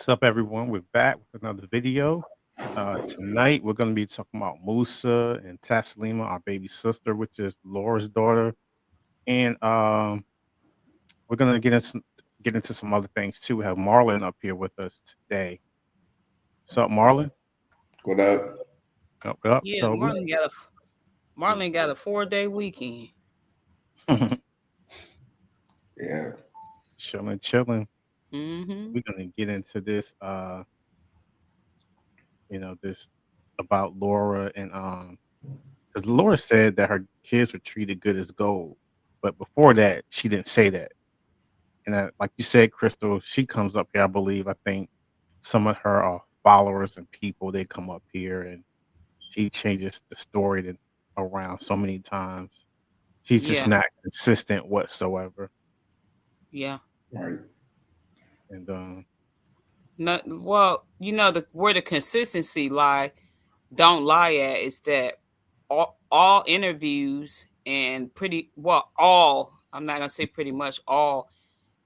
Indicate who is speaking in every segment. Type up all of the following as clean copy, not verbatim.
Speaker 1: What's up, everyone? We're back with another video. Tonight, we're going to be talking about Musa and Tassalimah, our baby sister, which is Laura's daughter, and we're going to get into some other things too. We have Marlon up here with us today. What's up, Marlon?
Speaker 2: What up?
Speaker 1: Up, up.
Speaker 3: Yeah,
Speaker 1: So we
Speaker 3: Marlon got a 4-day weekend.
Speaker 2: Yeah.
Speaker 1: chilling.
Speaker 3: Mm-hmm.
Speaker 1: We're going to get into this. This about Laura and because Laura said that her kids were treated good as gold, but before that, she didn't say that. And like you said, Crystal, she comes up here. I believe. I think some of her followers and people they come up here, and she changes the story around so many times. She's just
Speaker 3: Yeah,
Speaker 1: not consistent whatsoever.
Speaker 3: yeah.
Speaker 2: Right.
Speaker 1: And
Speaker 3: No, well, where the consistency don't lie at is that all interviews and I'm not gonna say pretty much all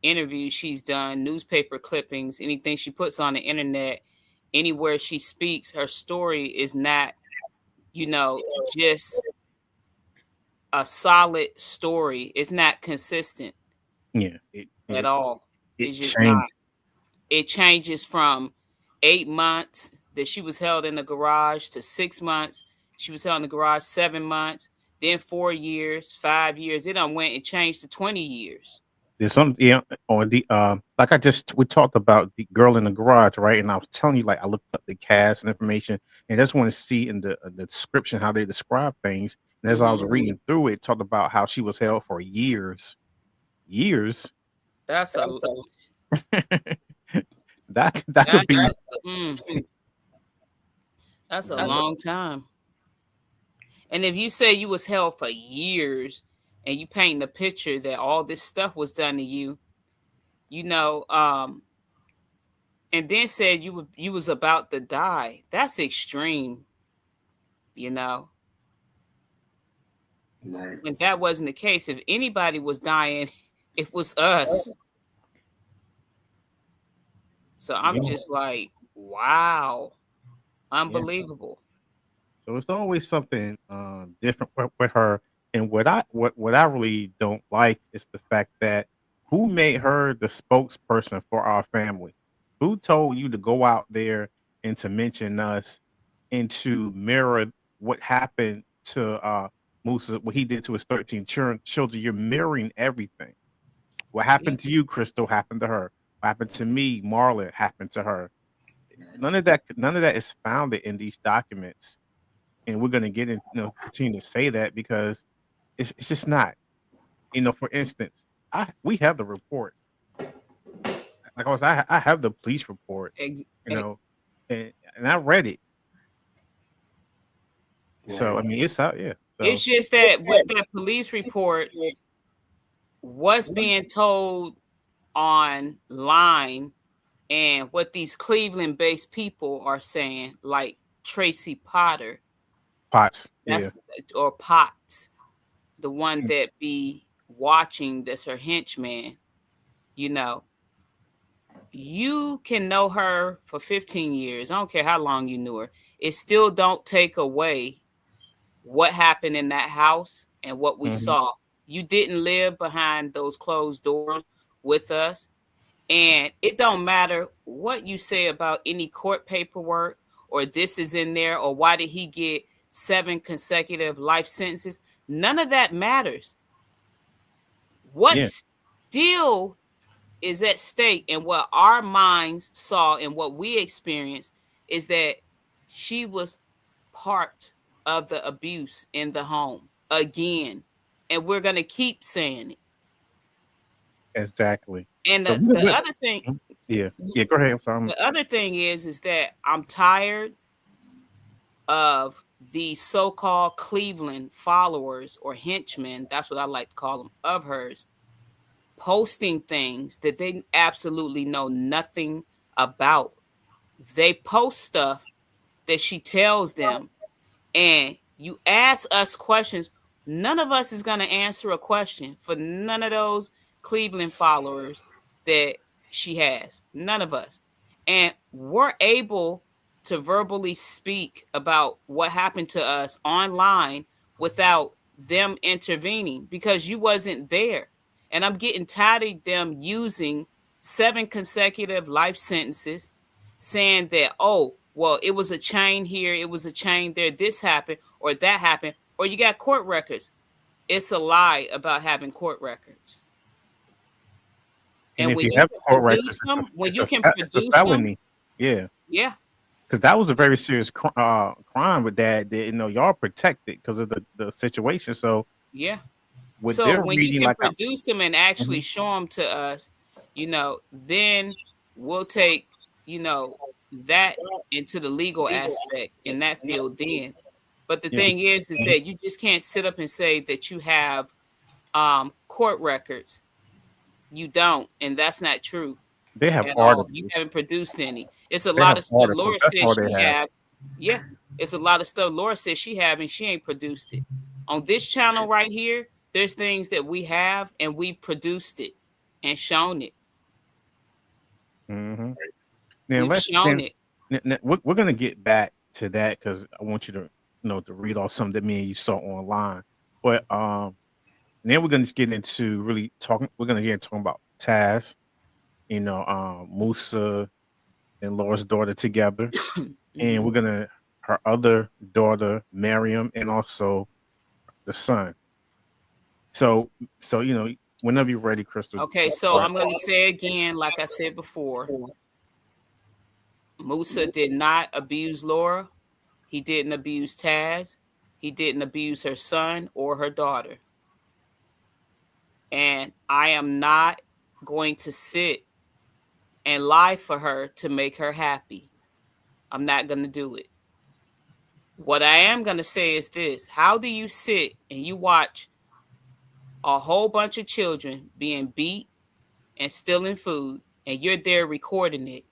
Speaker 3: interviews she's done, newspaper clippings, anything she puts on the internet, anywhere she speaks, her story is not, just a solid story. It's not consistent
Speaker 1: yeah,
Speaker 3: at
Speaker 1: it
Speaker 3: all.
Speaker 1: it
Speaker 3: It's just
Speaker 1: changed.
Speaker 3: not. It changes from 8 months that she was held in the garage to 6 months. She was held in the garage 7 months, then 4 years, 5 years. It done went and changed to 20 years.
Speaker 1: There's some on the like we talked about the girl in the garage, right? And I was telling you, like, I looked up the cast and information, and I just want to see in the description how they describe things. And as I was
Speaker 3: Mm-hmm.
Speaker 1: reading through it, talked about how she was held for years.
Speaker 3: That's a
Speaker 1: That could
Speaker 3: that's
Speaker 1: be
Speaker 3: mm, that's a long time. And if you say you was held for years and you paint the picture that all this stuff was done to you, you know, and then said you was about to die. That's extreme, you know.
Speaker 2: Right.
Speaker 3: When that wasn't the case, if anybody was dying, it was us. So I'm
Speaker 1: yeah,
Speaker 3: just like, wow,
Speaker 1: yeah.
Speaker 3: unbelievable.
Speaker 1: So it's always something different with her. And what I really don't like is the fact that who made her the spokesperson for our family? Who told you to go out there and to mention us and to mirror what happened to Musa, what he did to his 13 children? You're mirroring everything. What
Speaker 3: Yeah,
Speaker 1: happened to you, Crystal, happened to her. What happened to me, Marlon, happened to her. None of that is founded in these documents, and we're going to get in, continue to say that because it's just not. For instance, we have the report. Like I have the police report.
Speaker 3: ex-
Speaker 1: You know, and I read it. So
Speaker 2: Right.
Speaker 1: I mean, it's out. Yeah. So
Speaker 3: it's just that with that police report, what's being told online and what these Cleveland-based people are saying, like Tracy Potter,
Speaker 1: Potts. Yeah.
Speaker 3: that's or Potts, the one that be watching, that's her henchman. You know, you can know her for 15 years. I don't care how long you knew her. It still don't take away what happened in that house and what we
Speaker 1: Hmm.
Speaker 3: saw. You didn't live behind those closed doors with us. And it don't matter what you say about any court paperwork or this is in there or why did he get 7 consecutive life sentences. None of that matters. What
Speaker 1: Yeah.
Speaker 3: still is at stake and what our minds saw and what we experienced is that she was part of the abuse in the home again. And we're going to keep saying it.
Speaker 1: Exactly.
Speaker 3: And
Speaker 1: So
Speaker 3: the other thing,
Speaker 1: yeah. Yeah. Go ahead. I'm sorry.
Speaker 3: the other thing is that I'm tired of the so-called Cleveland followers or henchmen, that's what I like to call them, of hers, posting things that they absolutely know nothing about. They post stuff that she tells them, and you ask us questions. None of us is going to answer a question for none of those Cleveland followers that she has. None of us. And we're able to verbally speak about what happened to us online without them intervening because you wasn't there. And I'm getting tired of them using 7 consecutive life sentences saying that, oh, well, it was a chain here, it was a chain there, this happened or that happened, or you got court records. It's a lie about having court records.
Speaker 1: And
Speaker 3: And
Speaker 1: if
Speaker 3: when
Speaker 1: you
Speaker 3: you
Speaker 1: have
Speaker 3: can
Speaker 1: court
Speaker 3: produce
Speaker 1: records,
Speaker 3: them, when you can
Speaker 1: it's a
Speaker 3: produce them,
Speaker 1: felony. Yeah,
Speaker 3: yeah,
Speaker 1: because that was a very serious crime with that. Y'all protected because of the situation. So
Speaker 3: yeah.
Speaker 1: with
Speaker 3: So
Speaker 1: their
Speaker 3: when you
Speaker 1: reading,
Speaker 3: can
Speaker 1: like,
Speaker 3: produce them and actually
Speaker 1: Mhm.
Speaker 3: show them to us, then we'll take, that into the legal aspect in that field then. But the
Speaker 1: Yeah,
Speaker 3: thing is that you just can't sit up and say that you have court records. You don't, and that's not true
Speaker 1: they have
Speaker 3: at all. You
Speaker 1: articles.
Speaker 3: haven't produced any. It's a
Speaker 1: They
Speaker 3: lot
Speaker 1: have
Speaker 3: of stuff
Speaker 1: articles.
Speaker 3: Laura
Speaker 1: That's
Speaker 3: says
Speaker 1: all they
Speaker 3: she
Speaker 1: have.
Speaker 3: have. Yeah, it's a lot of stuff Laura says she have, and she ain't produced it. On this channel right here, there's things that we have, and we've produced it and shown it.
Speaker 1: Mm-hmm. Then
Speaker 3: We've
Speaker 1: let's
Speaker 3: shown
Speaker 1: then
Speaker 3: it.
Speaker 1: we're gonna get back to that because I want you to to read off something that me and you saw online. But then we're gonna get into really talking. We're gonna get into talking about Taz, Musa and Laura's daughter together, and
Speaker 3: Mhm.
Speaker 1: we're gonna her other daughter Miriam, and also the son. So whenever you're ready, Crystal.
Speaker 3: Okay, so I'm going to say again, like I said before, Musa did not abuse Laura. He didn't abuse Taz. He didn't abuse her son or her daughter. And I am not going to sit and lie for her to make her happy. I'm not going to do it. What I am going to say is this: how do you sit and you watch a whole bunch of children being beat and stealing food, and you're there recording it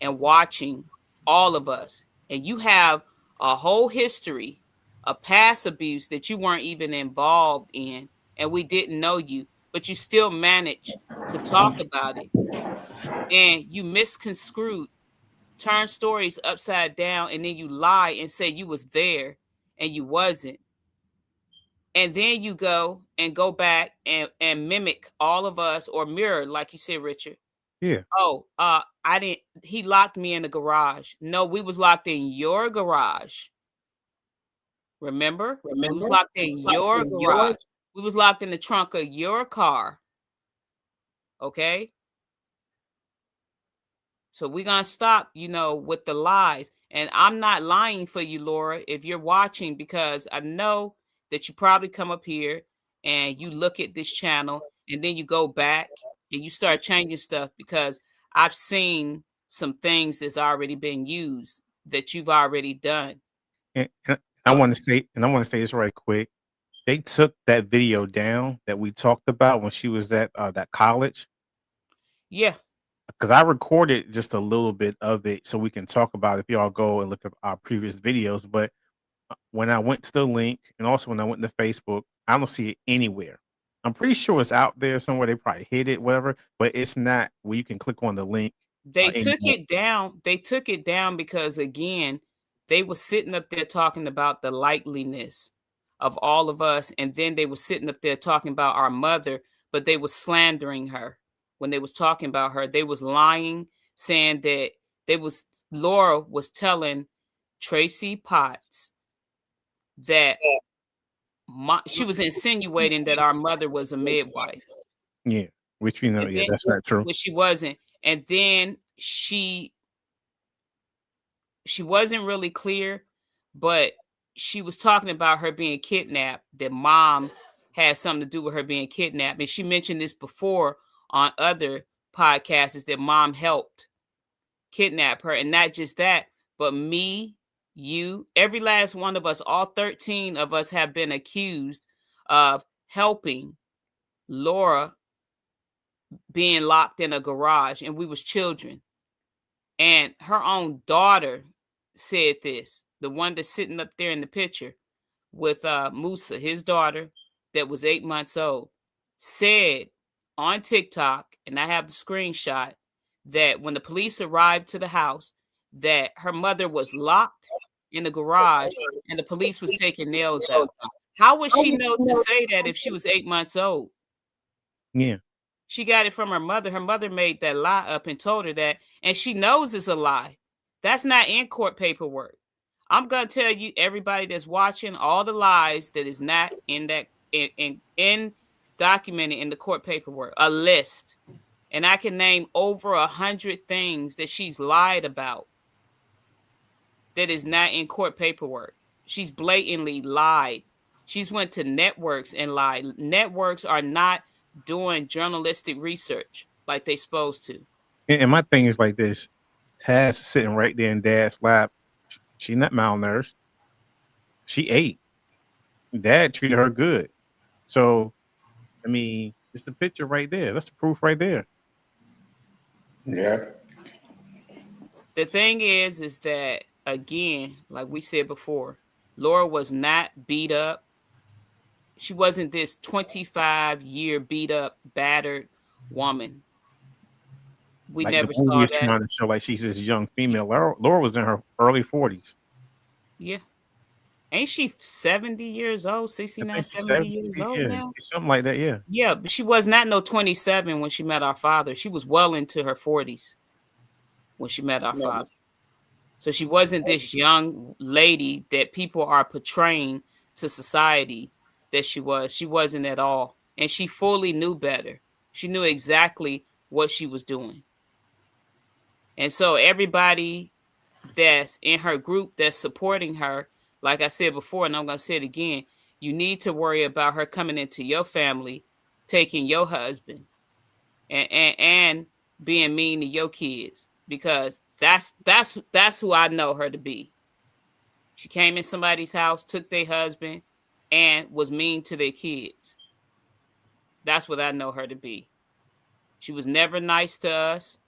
Speaker 3: and watching all of us, and you have a whole history of past abuse that you weren't even involved in, and we didn't know you, but you still managed to talk about it, and you misconstrued, turn stories upside down, and then you lie and say you was there and you wasn't, and then you go back and mimic all of us or mirror, like you said, Richard.
Speaker 1: Yeah,
Speaker 3: Oh, I didn't. He locked me in the garage. No, we was locked in your garage. Remember, we was locked in your garage. We was locked in the trunk of your car. Okay, so we're gonna stop, with the lies. And I'm not lying for you, Laura, if you're watching, because I know that you probably come up here and you look at this channel and then you go back and you start changing stuff because I've seen some things that's already been used that you've already done.
Speaker 1: and
Speaker 3: So
Speaker 1: I want to say this right quick. They took that video down that we talked about when she was at that college
Speaker 3: yeah,
Speaker 1: because I recorded just a little bit of it so we can talk about it if y'all go and look at our previous videos. But when I went to the link and also when I went to Facebook, I don't see it anywhere. I'm pretty sure it's out there somewhere. They probably hid it, whatever, but it's not where you can click on the link
Speaker 3: they took
Speaker 1: anymore.
Speaker 3: it down. They took it down because again, they were sitting up there talking about the likeliness of all of us, and then they were sitting up there talking about our mother, but they were slandering her. When they was talking about her, they was lying, saying that they was Laura was telling Tracy Potts that she was insinuating that our mother was a midwife.
Speaker 1: Yeah, which
Speaker 3: And
Speaker 1: yeah,
Speaker 3: then,
Speaker 1: that's not true.
Speaker 3: which she wasn't. And then she wasn't really clear, but she was talking about her being kidnapped, that mom had something to do with her being kidnapped. And she mentioned this before on other podcasts, is that mom helped kidnap her. And not just that, but me, you, every last one of us, all 13 of us have been accused of helping Laura being locked in a garage, and we was children. And her own daughter said this, the one that's sitting up there in the picture with Musa, his daughter that was 8 months old, said on TikTok, and I have the screenshot, that when the police arrived to the house, that her mother was locked in the garage and the police was taking nails out. How would she know to say that if she was 8 months old?
Speaker 1: Yeah.
Speaker 3: She got it from her mother. Her mother made that lie up and told her that, and she knows it's a lie. That's not in court paperwork. I'm gonna tell you, everybody that's watching, all the lies that is not in that in documented in the court paperwork, a list, and I can name over 100 things that she's lied about that is not in court paperwork. She's blatantly lied. She's went to networks and lied. Networks are not doing journalistic research like they supposed to.
Speaker 1: And my thing is like this: Taz sitting right there in Dad's lap. She not malnourished. She ate. Dad treated her good. So, I mean, it's the picture right there. That's the proof right there.
Speaker 2: Yeah.
Speaker 3: The thing is that, again, like we said before, Laura was not beat up. She wasn't this 25-year beat up, battered woman. We
Speaker 1: like
Speaker 3: never
Speaker 1: the movie
Speaker 3: saw
Speaker 1: is
Speaker 3: that.
Speaker 1: trying to show like she's this young female. Laura was in her early 40s.
Speaker 3: Yeah. Ain't she 70 years old, 69, 70
Speaker 1: 70,
Speaker 3: years old now?
Speaker 1: something like that, yeah.
Speaker 3: Yeah, but she was not no 27 when she met our father. She was well into her 40s when she met our father. So she wasn't this young lady that people are portraying to society that she was. She wasn't at all. And she fully knew better. She knew exactly what she was doing. And so everybody that's in her group that's supporting her, like I said before, and I'm going to say it again, you need to worry about her coming into your family, taking your husband, and being mean to your kids, because that's who I know her to be. She came in somebody's house, took their husband, and was mean to their kids. That's what I know her to be. She was never nice to us.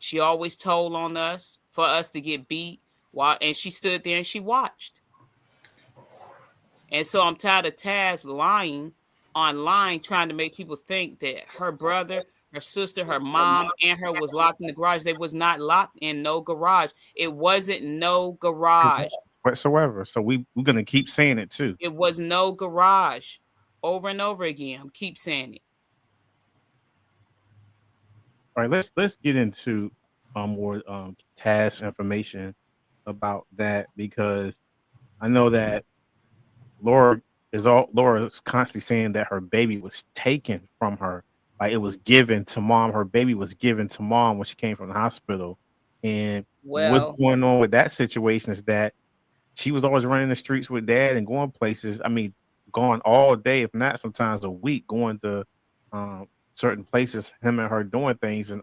Speaker 3: She always told on us for us to get beat, and she stood there and she watched. And so I'm tired of Taz lying online, trying to make people think that her brother, her sister, her mom, and her was locked in the garage. They was not locked in no garage. It wasn't no garage
Speaker 1: whatsoever. So we're gonna keep saying it too.
Speaker 3: It was no garage. Over and over again. I'm keep saying it.
Speaker 1: All right, let's get into more Taz information about that, because I know that Laura's constantly saying that her baby was taken from her. Like, it was given to mom. Her baby was given to mom when she came from the hospital. And what's going on with that situation is that she was always running the streets with dad and going places. I mean, going all day, if not sometimes a week, going to certain places, him and her doing things. And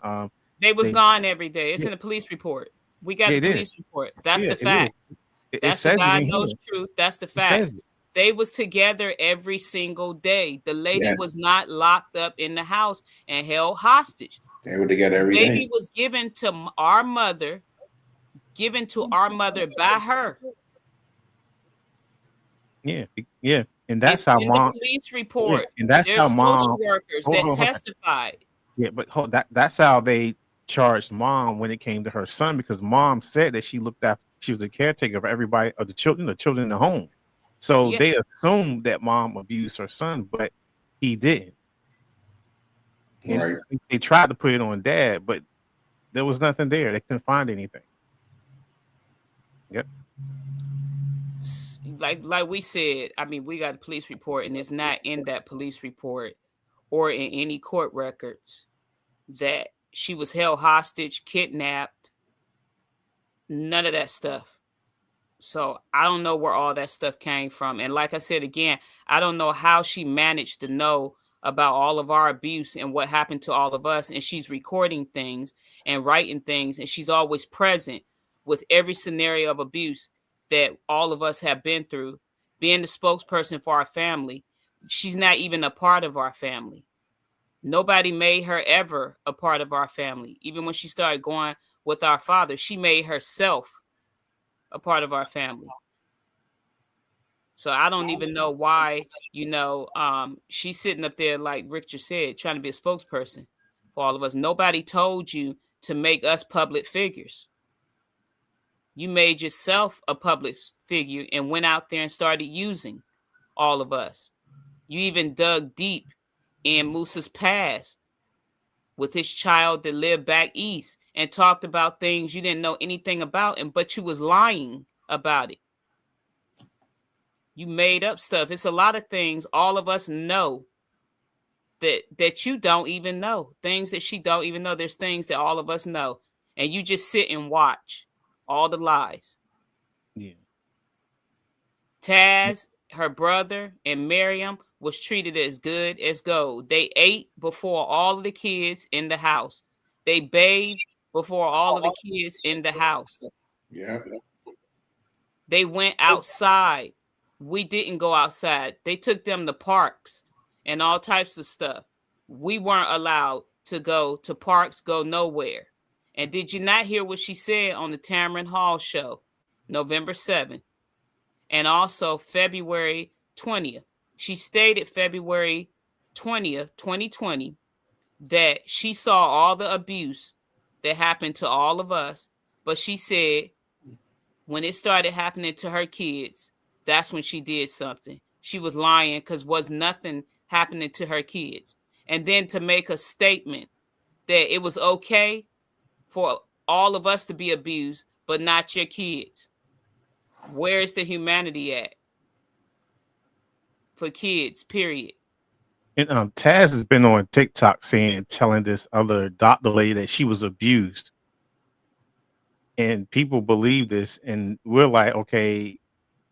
Speaker 3: they was gone every day. It's in the police report. We got the police report. That's the fact. That's the God knows truth. That's the fact. They was together every single day. The lady was not locked up in the house and held hostage.
Speaker 2: They were together every day.
Speaker 3: Baby was given to our mother by her.
Speaker 1: Yeah. And that's how mom.
Speaker 3: The police report.
Speaker 1: Yeah, and that's how mom.
Speaker 3: Social workers that testified.
Speaker 1: Yeah, but that's how they charged mom when it came to her son, because mom said that she looked after. She was a caretaker of everybody, of the children in the home. So they assumed that mom abused her son, but he didn't. And they tried to put it on dad, but there was nothing there. They couldn't find anything. Yep.
Speaker 3: Like we said, I mean, we got a police report, and it's not in that police report or in any court records that she was held hostage, kidnapped, none of that stuff. So I don't know where all that stuff came from. And like I said, again, I don't know how she managed to know about all of our abuse and what happened to all of us. And she's recording things and writing things, and she's always present with every scenario of abuse that all of us have been through, being the spokesperson for our family. She's not even a part of our family. Nobody made her ever a part of our family. Even when she started going with our father, she made herself a part of our family. So I don't even know why, she's sitting up there, like Richard said, trying to be a spokesperson for all of us. Nobody told you to make us public figures. You made yourself a public figure and went out there and started using all of us. You even dug deep in Musa's past with his child that lived back east and talked about things you didn't know anything about, but you was lying about it. You made up stuff. It's a lot of things all of us know that you don't even know. Things that she don't even know. There's things that all of us know. And you just sit and watch all the lies.
Speaker 1: Yeah.
Speaker 3: Taz, her brother, and Miriam was treated as good as gold. They ate before all of the kids in the house. They bathed before all of the kids in the house.
Speaker 2: Yeah.
Speaker 3: They went outside. We didn't go outside. They took them to parks and all types of stuff. We weren't allowed to go to parks, go nowhere. And did you not hear what she said on the Tamron Hall show, November 7th? And also February 20th. She stated February 20th, 2020, that she saw all the abuse that happened to all of us. But she said when it started happening to her kids, that's when she did something. She was lying because was nothing happening to her kids. And then to make a statement that it was okay for all of us to be abused, but not your kids. Where is the humanity at for kids, period?
Speaker 1: And Taz has been on TikTok telling this other doctor lady that she was abused. And people believe this, and we're like, okay,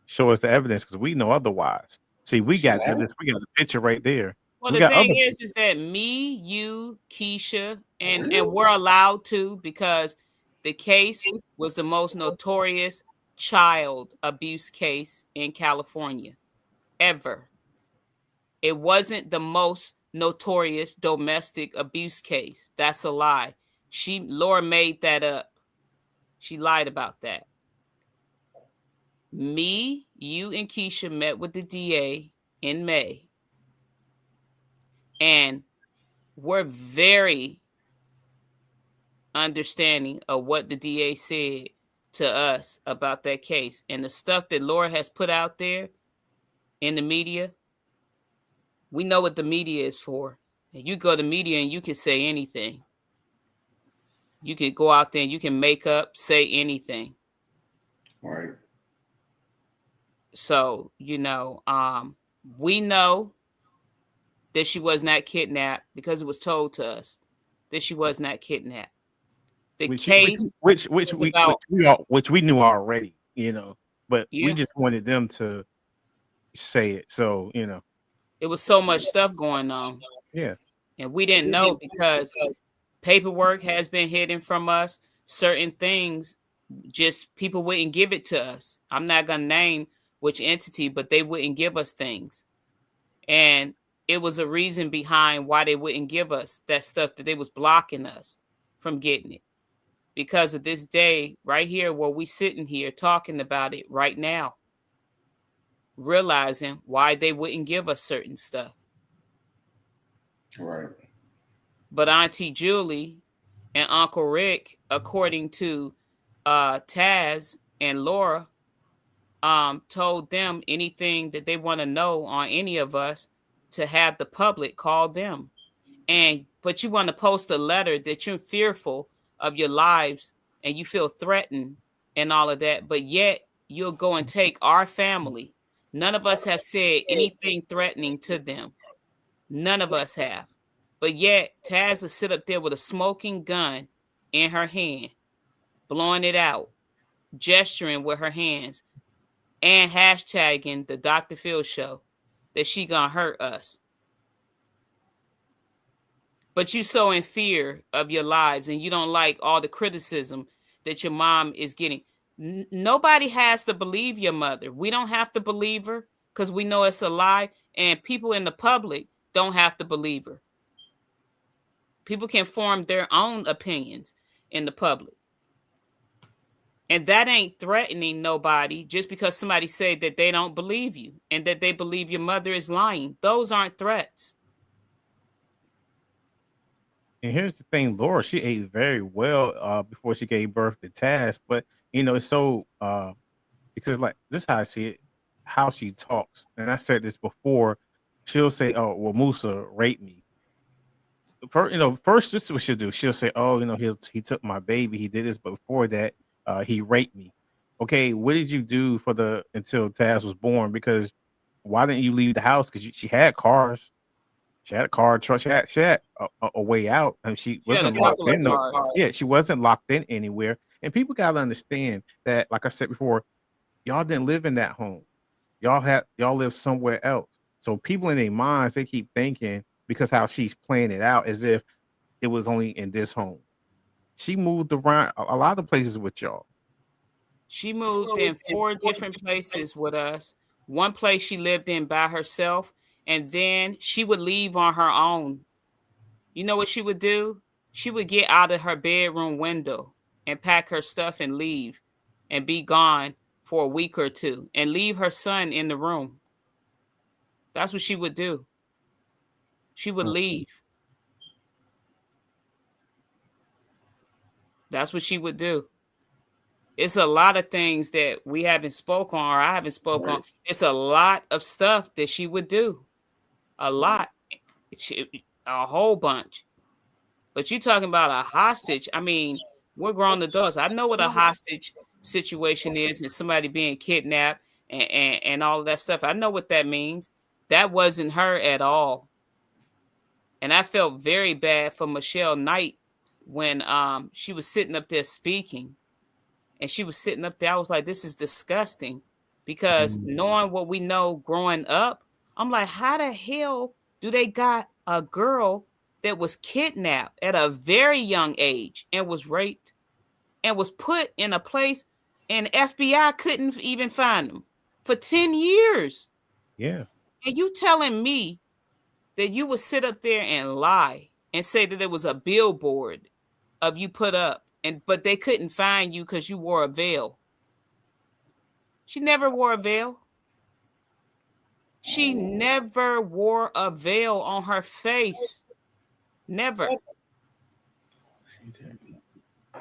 Speaker 1: show us the evidence because we know otherwise. See, we got the picture right there.
Speaker 3: Well, the thing is that me, you, Keisha, and we're allowed to, because the case was the most notorious child abuse case in California ever. It wasn't the most notorious domestic abuse case. That's a lie. Laura made that up. She lied about that. Me, you, and Keisha met with the DA in May. And we're very understanding of what the DA said to us about that case. And the stuff that Laura has put out there in the media, we know what the media is for. And you go to media and you can say anything. You can go out there and you can make up, say anything.
Speaker 2: Right.
Speaker 3: So, we know that she was not kidnapped because it was told to us that she was not kidnapped.
Speaker 1: Which we knew already, but we just wanted them to say it. So,
Speaker 3: it was so much stuff going on.
Speaker 1: Yeah.
Speaker 3: And we didn't know because paperwork has been hidden from us. Certain things, just people wouldn't give it to us. I'm not going to name which entity, but they wouldn't give us things. And it was a reason behind why they wouldn't give us that stuff, that they was blocking us from getting it. Because of this day right here where we sitting here talking about it right now, realizing why they wouldn't give us certain stuff.
Speaker 2: Right.
Speaker 3: But Auntie Julie and Uncle Rick, according to Taz and Laura, told them anything that they want to know on any of us to have the public call them. But you want to post a letter that you're fearful of your lives and you feel threatened and all of that, but yet you'll go and take our family. None of us has said anything threatening to them. None of us have. But yet Taz will sit up there with a smoking gun in her hand, blowing it out, gesturing with her hands, and hashtagging the Dr. Phil show that she gonna hurt us. But you so in fear of your lives and you don't like all the criticism that your mom is getting. Nobody has to believe your mother. We don't have to believe her because we know it's a lie. And people in the public don't have to believe her. People can form their own opinions in the public. And that ain't threatening nobody just because somebody say that they don't believe you and that they believe your mother is lying. Those aren't threats.
Speaker 1: And here's the thing, Laura, she ate very well before she gave birth to Taz. But it's so because like this is how I see it, how she talks. And I said this before, she'll say, "Oh, well, Musa raped me." First, this is what she'll do. She'll say, "Oh, he took my baby, he did this, but before that, he raped me." Okay, what did you do for the until Taz was born? Because why didn't you leave the house? Because she had cars. She had a car, truck. She had a way out, and she
Speaker 3: She had a
Speaker 1: wasn't locked
Speaker 3: couple of
Speaker 1: in. No,
Speaker 3: cars.
Speaker 1: yeah, she wasn't locked in anywhere. And people gotta understand that, like I said before, y'all didn't live in that home. Y'all live somewhere else. So people in their minds, they keep thinking because how she's playing it out as if it was only in this home. She moved around a lot of places with y'all.
Speaker 3: She moved in 4 different places with us. One place she lived in by herself, and then she would leave on her own. You know what she would do? She would get out of her bedroom window and pack her stuff and leave and be gone for a week or two and leave her son in the room. That's what she would do. She would leave. That's what she would do. It's a lot of things that we haven't spoke on or I haven't spoken on. It's a lot of stuff that she would do. A lot. A whole bunch. But you talking about a hostage. I mean, we're grown adults. I know what a hostage situation is and somebody being kidnapped and all of that stuff. I know what that means. That wasn't her at all. And I felt very bad for Michelle Knight when she was sitting up there speaking. And she was sitting up there. I was like, this is disgusting. Because knowing what we know growing up, I'm like, how the hell do they got a girl that was kidnapped at a very young age and was raped and was put in a place and FBI couldn't even find them for 10 years?
Speaker 1: Yeah.
Speaker 3: And you telling me that you would sit up there and lie and say that there was a billboard of you put up, but they couldn't find you because you wore a veil. She never wore a veil. She never wore a veil on her face. Never.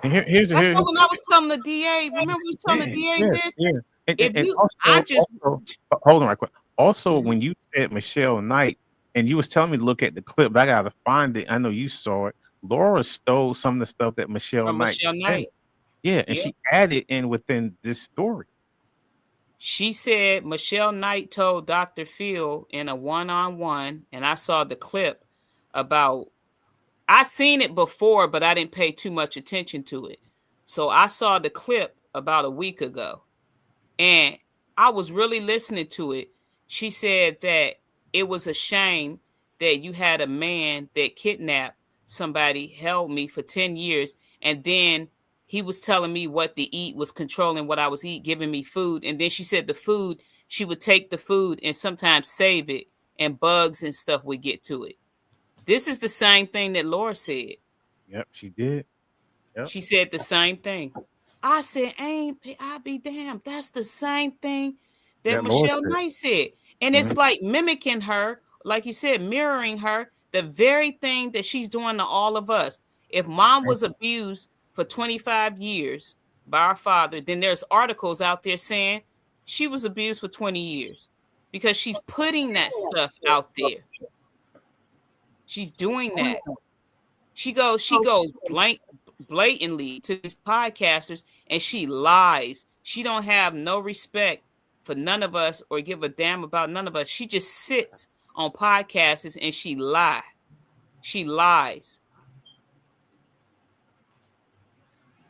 Speaker 1: And here's
Speaker 3: That's what when I was telling the DA. Remember we was telling the DA this?
Speaker 1: Yeah. And
Speaker 3: also,
Speaker 1: hold on right quick. Also, when you said Michelle Knight and you was telling me to look at the clip, but I gotta find it. I know you saw it. Laura stole some of the stuff that Michelle Knight said. Yeah, and she added in within this story.
Speaker 3: She said Michelle Knight told Dr. Phil in a one-on-one, and I saw the clip about, I seen it before, but I didn't pay too much attention to it. So I saw the clip about a week ago, and I was really listening to it. She said that it was a shame that you had a man that kidnapped somebody, held me for 10 years, and then he was telling me what to eat, was controlling what I was eating, giving me food. And then she said the food, she would take the food and sometimes save it, and bugs and stuff would get to it. This is the same thing that Laura said.
Speaker 1: Yep, she did.
Speaker 3: Yep. She said the same thing. I said, I'll be damned. That's the same thing that Michelle Knight said. And it's like mimicking her, like you said, mirroring her, the very thing that she's doing to all of us. If mom was abused for 25 years by our father, then there's articles out there saying she was abused for 20 years because she's putting that stuff out there. She's doing that. She goes blatantly to these podcasters and she lies. She don't have no respect for none of us or give a damn about none of us. She just sits on podcasts and she lies. She lies.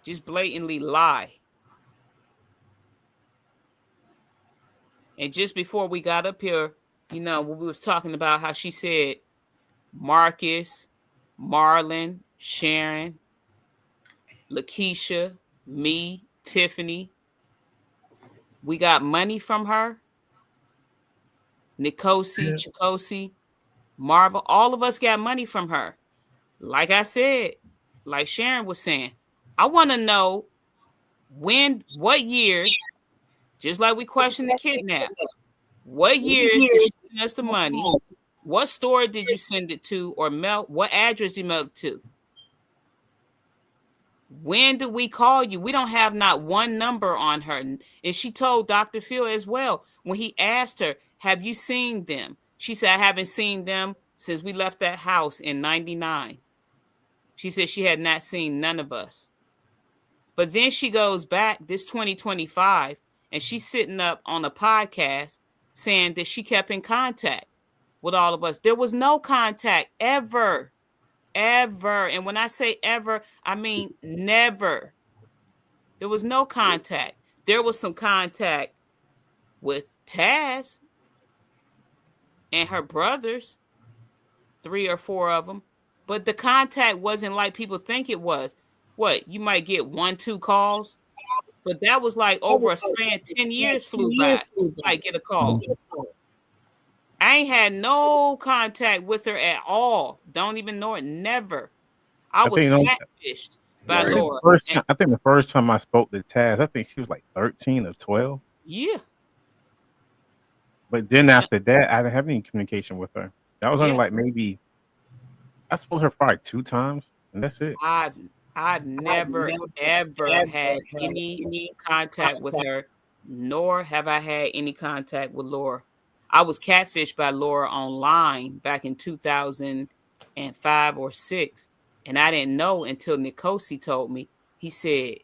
Speaker 3: Just blatantly lie. And just before we got up here, when we was talking about how she said Marcus, Marlon, Sharon, Lakeisha, me, Tiffany, we got money from her. Nikosi, Chikosi, Marvel, all of us got money from her. Like I said, like Sharon was saying, I want to know what year, just like we questioned the kidnap, what year did she send us the money? What store did you send it to or mail? What address you mailed it to? When do we call you? We don't have not one number on her. And she told Dr. Phil as well, when he asked her, have you seen them? She said, I haven't seen them since we left that house in 99. She said she had not seen none of us. But then she goes back this 2025 and she's sitting up on a podcast saying that she kept in contact with all of us. There was no contact ever. And when I say ever, I mean never. There was no contact. There was some contact with Taz and her brothers, 3 or 4 of them, but the contact wasn't like people think it was. What, you might get 1-2 calls, but that was like over a span, 10 years flew by. Like get a call. I ain't had no contact with her at all. Don't even know it. Never. I was catfished by Laura.
Speaker 1: I think the first time I spoke to Taz, I think she was like 13 or 12.
Speaker 3: Yeah.
Speaker 1: But then after that, I didn't have any communication with her. That was only like maybe I spoke to her probably 2 times, and that's it.
Speaker 3: I've never ever had any contact with her, nor have I had any contact with Laura. I was catfished by Laura online back in 2005 or 6, and I didn't know until Nikosi told me. He said,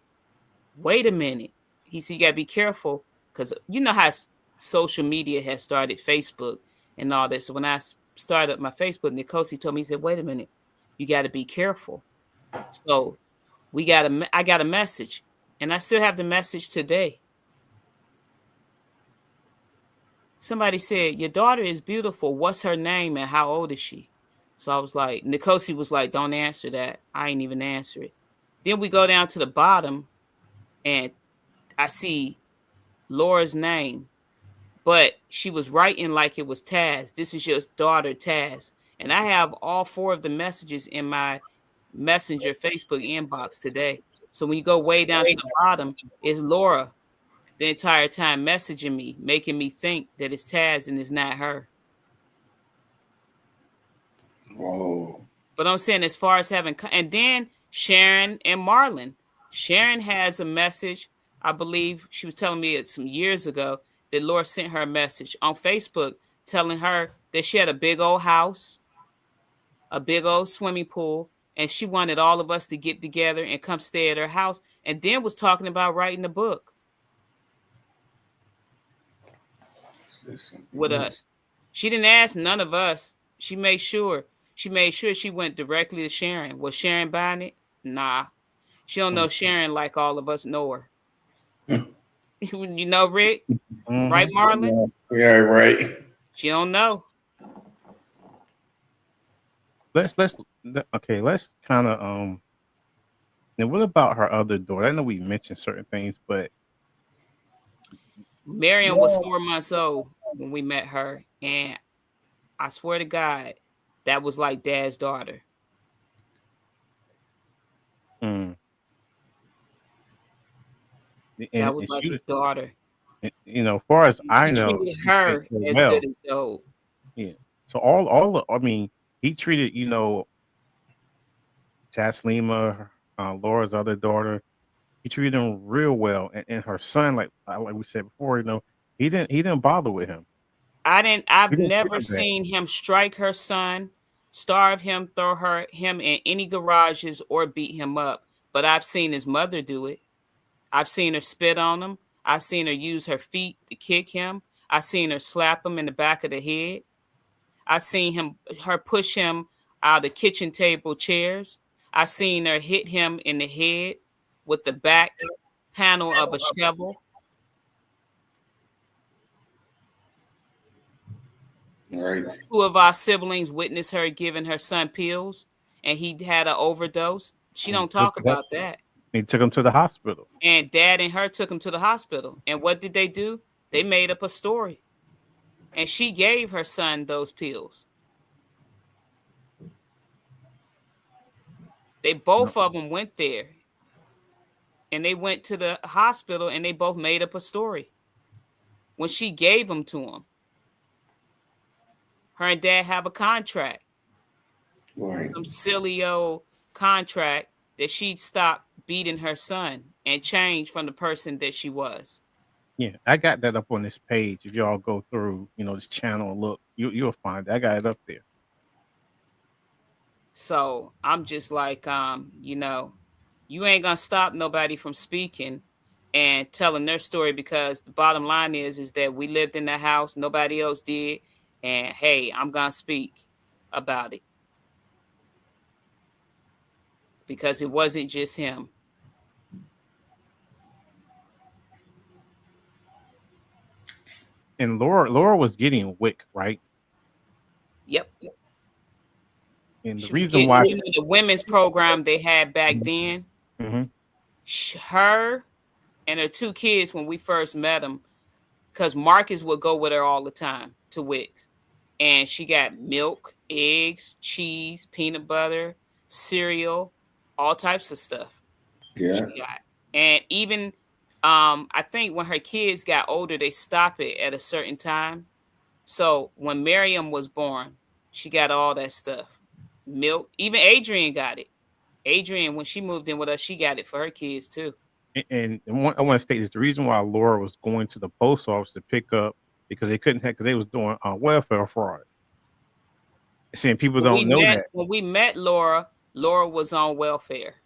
Speaker 3: wait a minute. He said, you got to be careful, because you know how social media has started, Facebook and all that. So when I started up my Facebook, Nikosi told me, he said, wait a minute, you got to be careful. So I got a message, and I still have the message today. Somebody said, your daughter is beautiful. What's her name and how old is she? So I was like, Nikosi was like, don't answer that. I ain't even answer it. Then we go down to the bottom, and I see Laura's name, but she was writing like it was Taz. This is your daughter, Taz. And I have all 4 of the messages in my Messenger Facebook inbox today. So when you go way down to the bottom, it's Laura the entire time messaging me, making me think that it's Taz and it's not her.
Speaker 2: Whoa.
Speaker 3: But I'm saying, as far as having, and then Sharon and Marlon. Sharon has a message. I believe she was telling me it some years ago that Laura sent her a message on Facebook telling her that she had a big old house, a big old swimming pool, and she wanted all of us to get together and come stay at her house, and then was talking about writing a book with us. She didn't ask none of us. She made sure she went directly to Sharon. Was Sharon buying it? Nah. She don't know Sharon like all of us know her. You know, Rick? Right, Marlon?
Speaker 2: Yeah, right.
Speaker 3: She don't know.
Speaker 1: Let's kind of and what about her other daughter? I know we mentioned certain things, but
Speaker 3: Marion was 4 months old when we met her, and I swear to God, that was like Dad's daughter. That was like his daughter.
Speaker 1: You know, as far as I know,
Speaker 3: treated her as good as gold.
Speaker 1: Yeah. So he treated, Tassalimah, Laura's other daughter. He treated them real well, and her son, like we said before, he didn't bother with him.
Speaker 3: I've never seen him strike her son, starve him, throw him in any garages, or beat him up. But I've seen his mother do it. I've seen her spit on him. I've seen her use her feet to kick him. I've seen her slap him in the back of the head. I've seen her push him out of kitchen table chairs. I've seen her hit him in the head with the back panel of a shovel.
Speaker 2: Right.
Speaker 3: 2 of our siblings witnessed her giving her son pills, and he had an overdose. She don't talk about that.
Speaker 1: He took him to the hospital.
Speaker 3: And Dad and her took him to the hospital. And what did they do? They made up a story. And she gave her son those pills. They both of them went there. And they went to the hospital, and they both made up a story when she gave them to him. Her and Dad have a contract.
Speaker 2: Right.
Speaker 3: Some silly old contract that she'd stop beating her son and changed from the person that she was.
Speaker 1: Yeah, I got that up on this page. If y'all go through, this channel and look, you'll find it. I got it up there.
Speaker 3: So I'm just like, you ain't gonna stop nobody from speaking and telling their story, because the bottom line is that we lived in that house, nobody else did, and hey, I'm gonna speak about it because it wasn't just him.
Speaker 1: And Laura was getting a WIC, right?
Speaker 3: Yep.
Speaker 1: And the
Speaker 3: She was
Speaker 1: reason
Speaker 3: getting,
Speaker 1: why,
Speaker 3: the women's program they had back then.
Speaker 1: Mhm.
Speaker 3: Her and her two kids, when we first met them, because Marcus would go with her all the time to Wicks. And she got milk, eggs, cheese, peanut butter, cereal, all types of stuff
Speaker 2: Yeah.
Speaker 3: she got. And even I think when her kids got older, they stopped it at a certain time. So when Miriam was born, she got all that stuff. Milk. Even Adrian got it. Adrian, when she moved in with us, she got it for her kids too.
Speaker 1: I want to state this: the reason why Laura was going to the post office to pick up, because they couldn't have, because they was doing welfare fraud. Seeing people don't know that.
Speaker 3: When we met Laura, Laura was on welfare.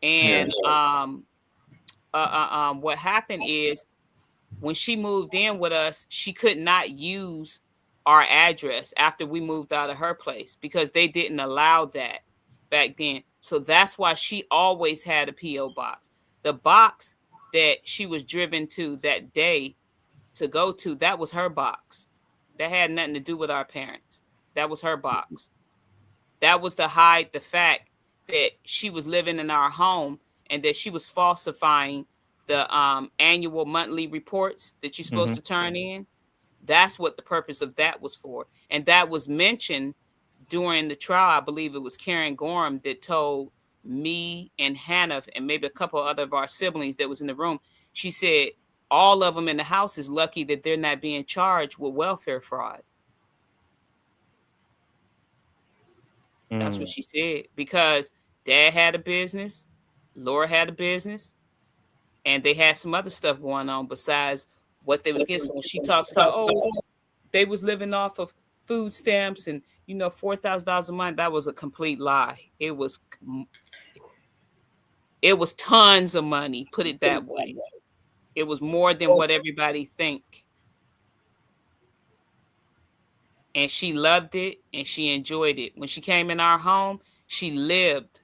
Speaker 3: And what happened is when she moved in with us, she could not use our address after we moved out of her place because they didn't allow that back then. So that's why she always had a P.O. box. The box that she was driven to that day to go to, that was her box. That had nothing to do with our parents. That was her box. That was to hide the fact that she was living in our home and that she was falsifying the annual monthly reports that you're supposed to turn in. That's what the purpose of that was for. And that was mentioned during the trial. I believe it was Karen Gorham that told me and Hannah and maybe a couple other of our siblings that was in the room. She said all of them in the house is lucky that they're not being charged with welfare fraud. That's what she said, because Dad had a business, Laura had a business, and they had some other stuff going on besides what they was getting. So when she talks about, oh, they was living off of food stamps and $4,000 a month, that was a complete lie. It was tons of money. Put it that way. It was more than what everybody think. And she loved it and she enjoyed it. When she came in our home, she lived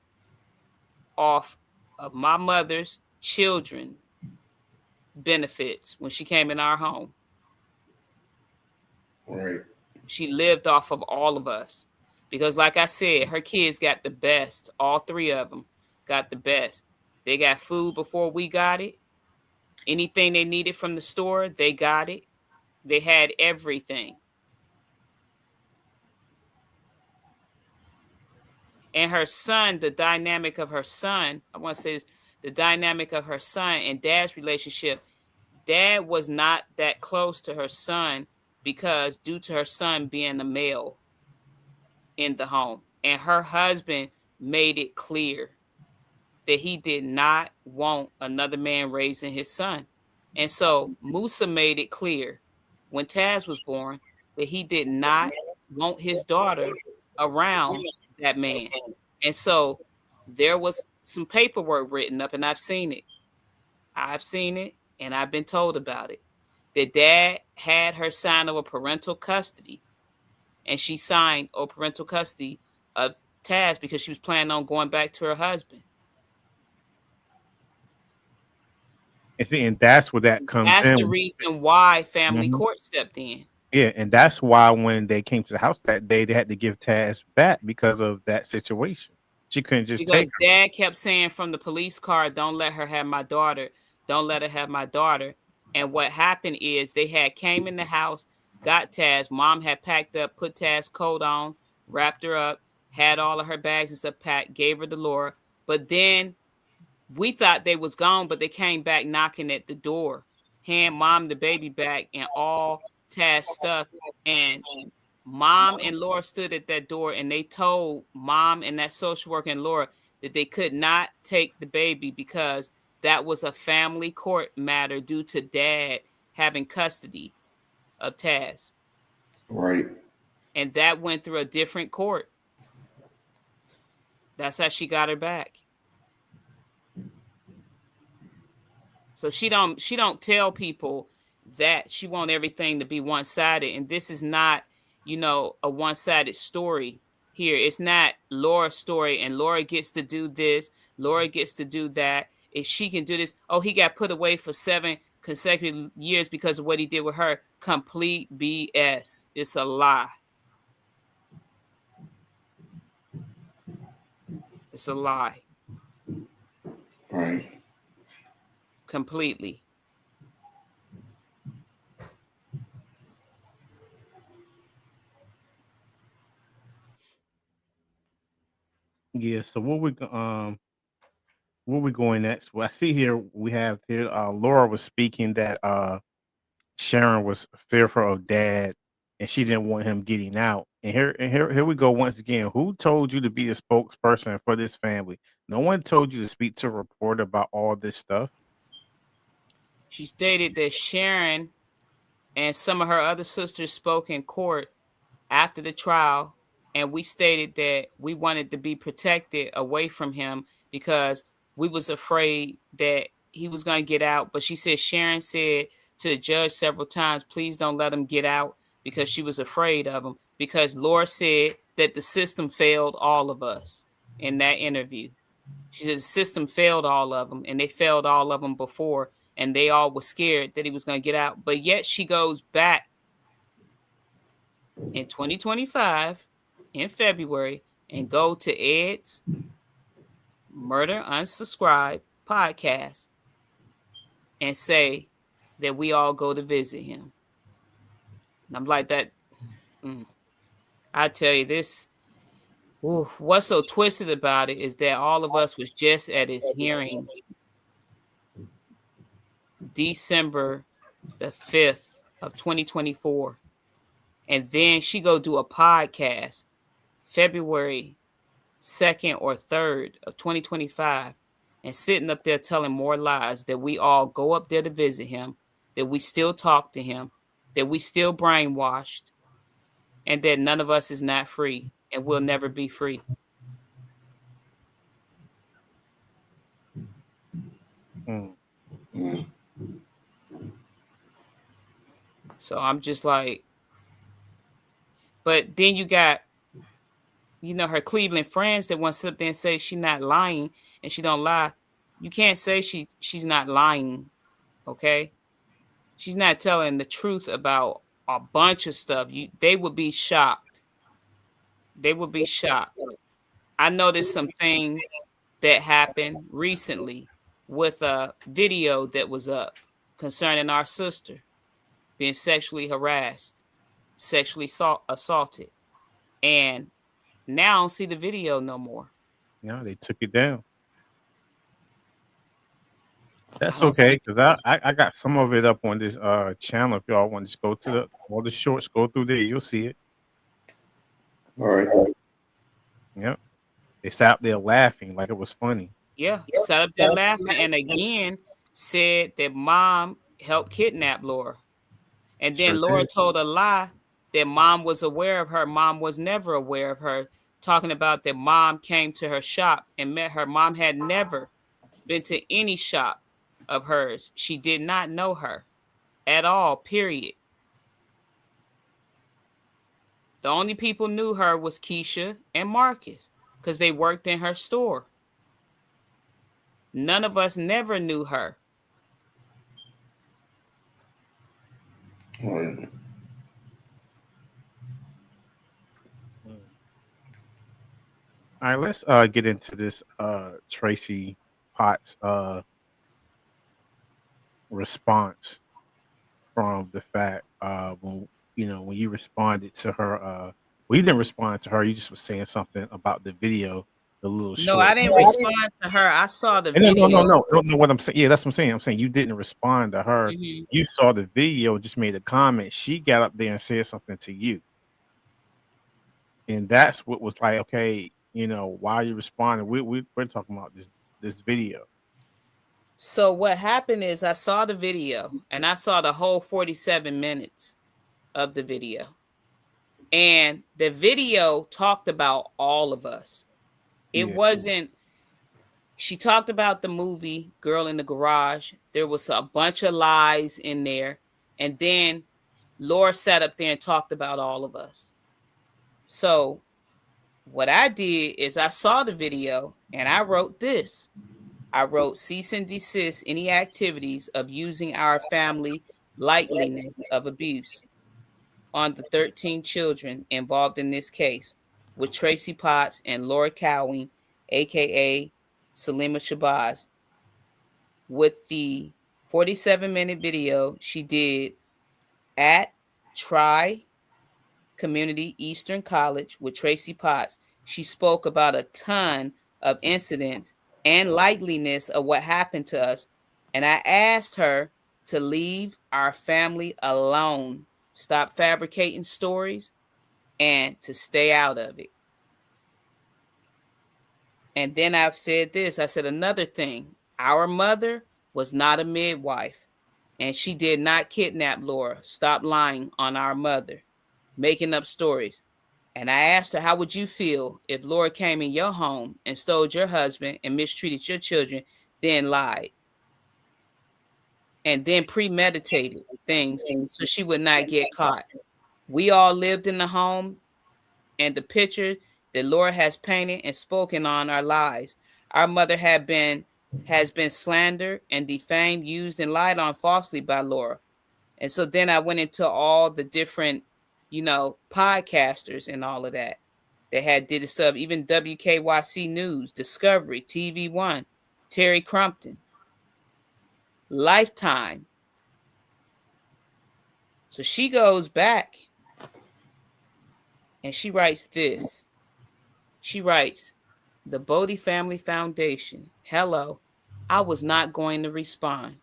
Speaker 3: off of my mother's children benefits when she came in our home.
Speaker 2: Right.
Speaker 3: She lived off of all of us because, like I said, her kids got the best. All three of them got the best. They got food before we got it. Anything they needed from the store, they got it. They had everything. And her son, the dynamic of her son, I want to say this, the dynamic of her son and Dad's relationship. Dad was not that close to her son because due to her son being a male in the home. And her husband made it clear that he did not want another man raising his son. And so Musa made it clear when Taz was born that he did not want his daughter around that man. And so there was some paperwork written up, and I've seen it. I've seen it, and I've been told about it. That Dad had her sign over parental custody, and she signed over parental custody of Taz because she was planning on going back to her husband.
Speaker 1: And that's where that comes
Speaker 3: That's
Speaker 1: in.
Speaker 3: the reason why family court stepped in.
Speaker 1: Yeah, and that's why when they came to the house that day, they had to give Taz back because of that situation. She couldn't just take her.
Speaker 3: Dad kept saying from the police car, "Don't let her have my daughter. Don't let her have my daughter." And what happened is they had came in the house, got Taz. Mom had packed up, put Taz's coat on, wrapped her up, had all of her bags and stuff packed, gave her to Laura. But then we thought they was gone, but they came back knocking at the door, hand Mom the baby back and all Taz stuff. And Mom and Laura stood at that door and they told Mom and that social worker and Laura, that they could not take the baby because that was a family court matter due to dad having custody of Taz.
Speaker 2: Right.
Speaker 3: And that went through a different court. That's how she got her back. So she don't tell people that she want everything to be one-sided. And this is not, a one-sided story here. It's not Laura's story and Laura gets to do this, Laura gets to do that. If she can do this, oh, he got put away for 7 consecutive years because of what he did with her. Complete BS. It's a lie. It's a lie.
Speaker 2: Right.
Speaker 3: Completely.
Speaker 1: Yeah. So where we going next? Well, I see here we have here Laura was speaking that Sharon was fearful of dad and she didn't want him getting out. And here we go once again. Who told you to be a spokesperson for this family? No one told you to speak to a reporter about all this stuff.
Speaker 3: She stated that Sharon and some of her other sisters spoke in court after the trial, and we stated that we wanted to be protected away from him because we was afraid that he was going to get out. But she said Sharon said to the judge several times, please don't let him get out, because she was afraid of him, because Laura said that the system failed all of us in that interview. She said the system failed all of them, and they failed all of them before, and they all were scared that he was going to get out. But yet she goes back in 2025 in February and go to Ed's Murder Unsubscribed podcast and say that we all go to visit him. And I'm like that. I tell you this. Ooh, what's so twisted about it is that all of us was just at his hearing December the 5th of 2024. And then she go do a podcast February 2nd or 3rd of 2025 and sitting up there telling more lies, that we all go up there to visit him, that we still talk to him, that we still brainwashed, and that none of us is not free and will never be free. So I'm just like, but then you got, her Cleveland friends that want to sit up there and say she's not lying and she don't lie. You can't say she's not lying, okay? She's not telling the truth about a bunch of stuff. They would be shocked. They would be shocked. I noticed some things that happened recently with a video that was up concerning our sister being sexually harassed, sexually assaulted. And now I don't see the video no more.
Speaker 1: No, they took it down. That's okay, because I got some of it up on this channel. If y'all want to just go to all the shorts, go through there, you'll see it.
Speaker 2: All right.
Speaker 1: Yep. They sat up there laughing like it was funny.
Speaker 3: Yeah, sat up there laughing and again said that mom helped kidnap Laura. And then Laura told a lie that mom was aware of her. Mom was never aware of her, talking about that mom came to her shop and met her. Mom had never been to any shop of hers. She did not know her at all, period. The only people knew her was Keisha and Marcus because they worked in her store. None of us never knew her.
Speaker 2: All right.
Speaker 1: All right, let's get into this Tracy Potts response from the fact when you responded to her. Well, you didn't respond to her. You just was saying something about the video, the little short.
Speaker 3: No, I didn't respond to her. I saw the video.
Speaker 1: No. What I'm saying. Yeah, that's what I'm saying. I'm saying you didn't respond to her. Mm-hmm. You saw the video, just made a comment. She got up there and said something to you. And that's what was like, okay, why are you responding? We're talking about this video.
Speaker 3: So what happened is I saw the video and I saw the whole 47 minutes of the video. And the video talked about all of us. It
Speaker 1: Yeah.
Speaker 3: wasn't, she talked about the movie Girl in the Garage. There was a bunch of lies in there. And then Laura sat up there and talked about all of us. So what I did is I saw the video and I wrote this. I wrote cease and desist any activities of using our family lightliness of abuse on the 13 children involved in this case with Tracy Potts and Laura Cowan, aka Salima Shabazz. With the 47-minute video she did at Tri Community Eastern College with Tracy Potts, she spoke about a ton of incidents and likeliness of what happened to us. And I asked her to leave our family alone, stop fabricating stories, and to stay out of it. And then I've said this. I said another thing. Our mother was not a midwife, and she did not kidnap Laura. Stop lying on our mother, making up stories. And I asked her, how would you feel if Laura came in your home and stole your husband and mistreated your children, then lied? And then premeditated things so she would not get caught. We all lived in the home, and the picture that Laura has painted and spoken on are lies. Our mother has been slandered and defamed, used, and lied on falsely by Laura. And so then I went into all the different, podcasters and all of that. They had did the stuff, even WKYC News, Discovery, TV One, Terry Crumpton, Lifetime. So she goes back and she writes this. She writes, the Bodie Family Foundation. Hello. I was not going to respond.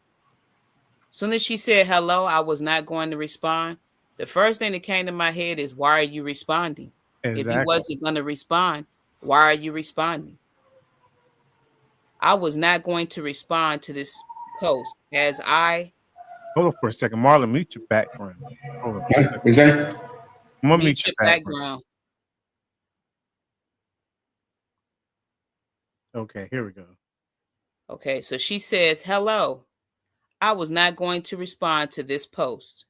Speaker 3: Soon as she said hello, I was not going to respond. The first thing that came to my head is, why are you responding?
Speaker 1: Exactly.
Speaker 3: If you wasn't going to respond, why are you responding? I was not going to respond to this post as I...
Speaker 1: Hold on for a second. Marlon, mute your background. Hold on.
Speaker 2: What you say?
Speaker 1: I'm going to
Speaker 3: mute your background.
Speaker 1: Okay, here we go.
Speaker 3: Okay, so she says, hello. I was not going to respond to this post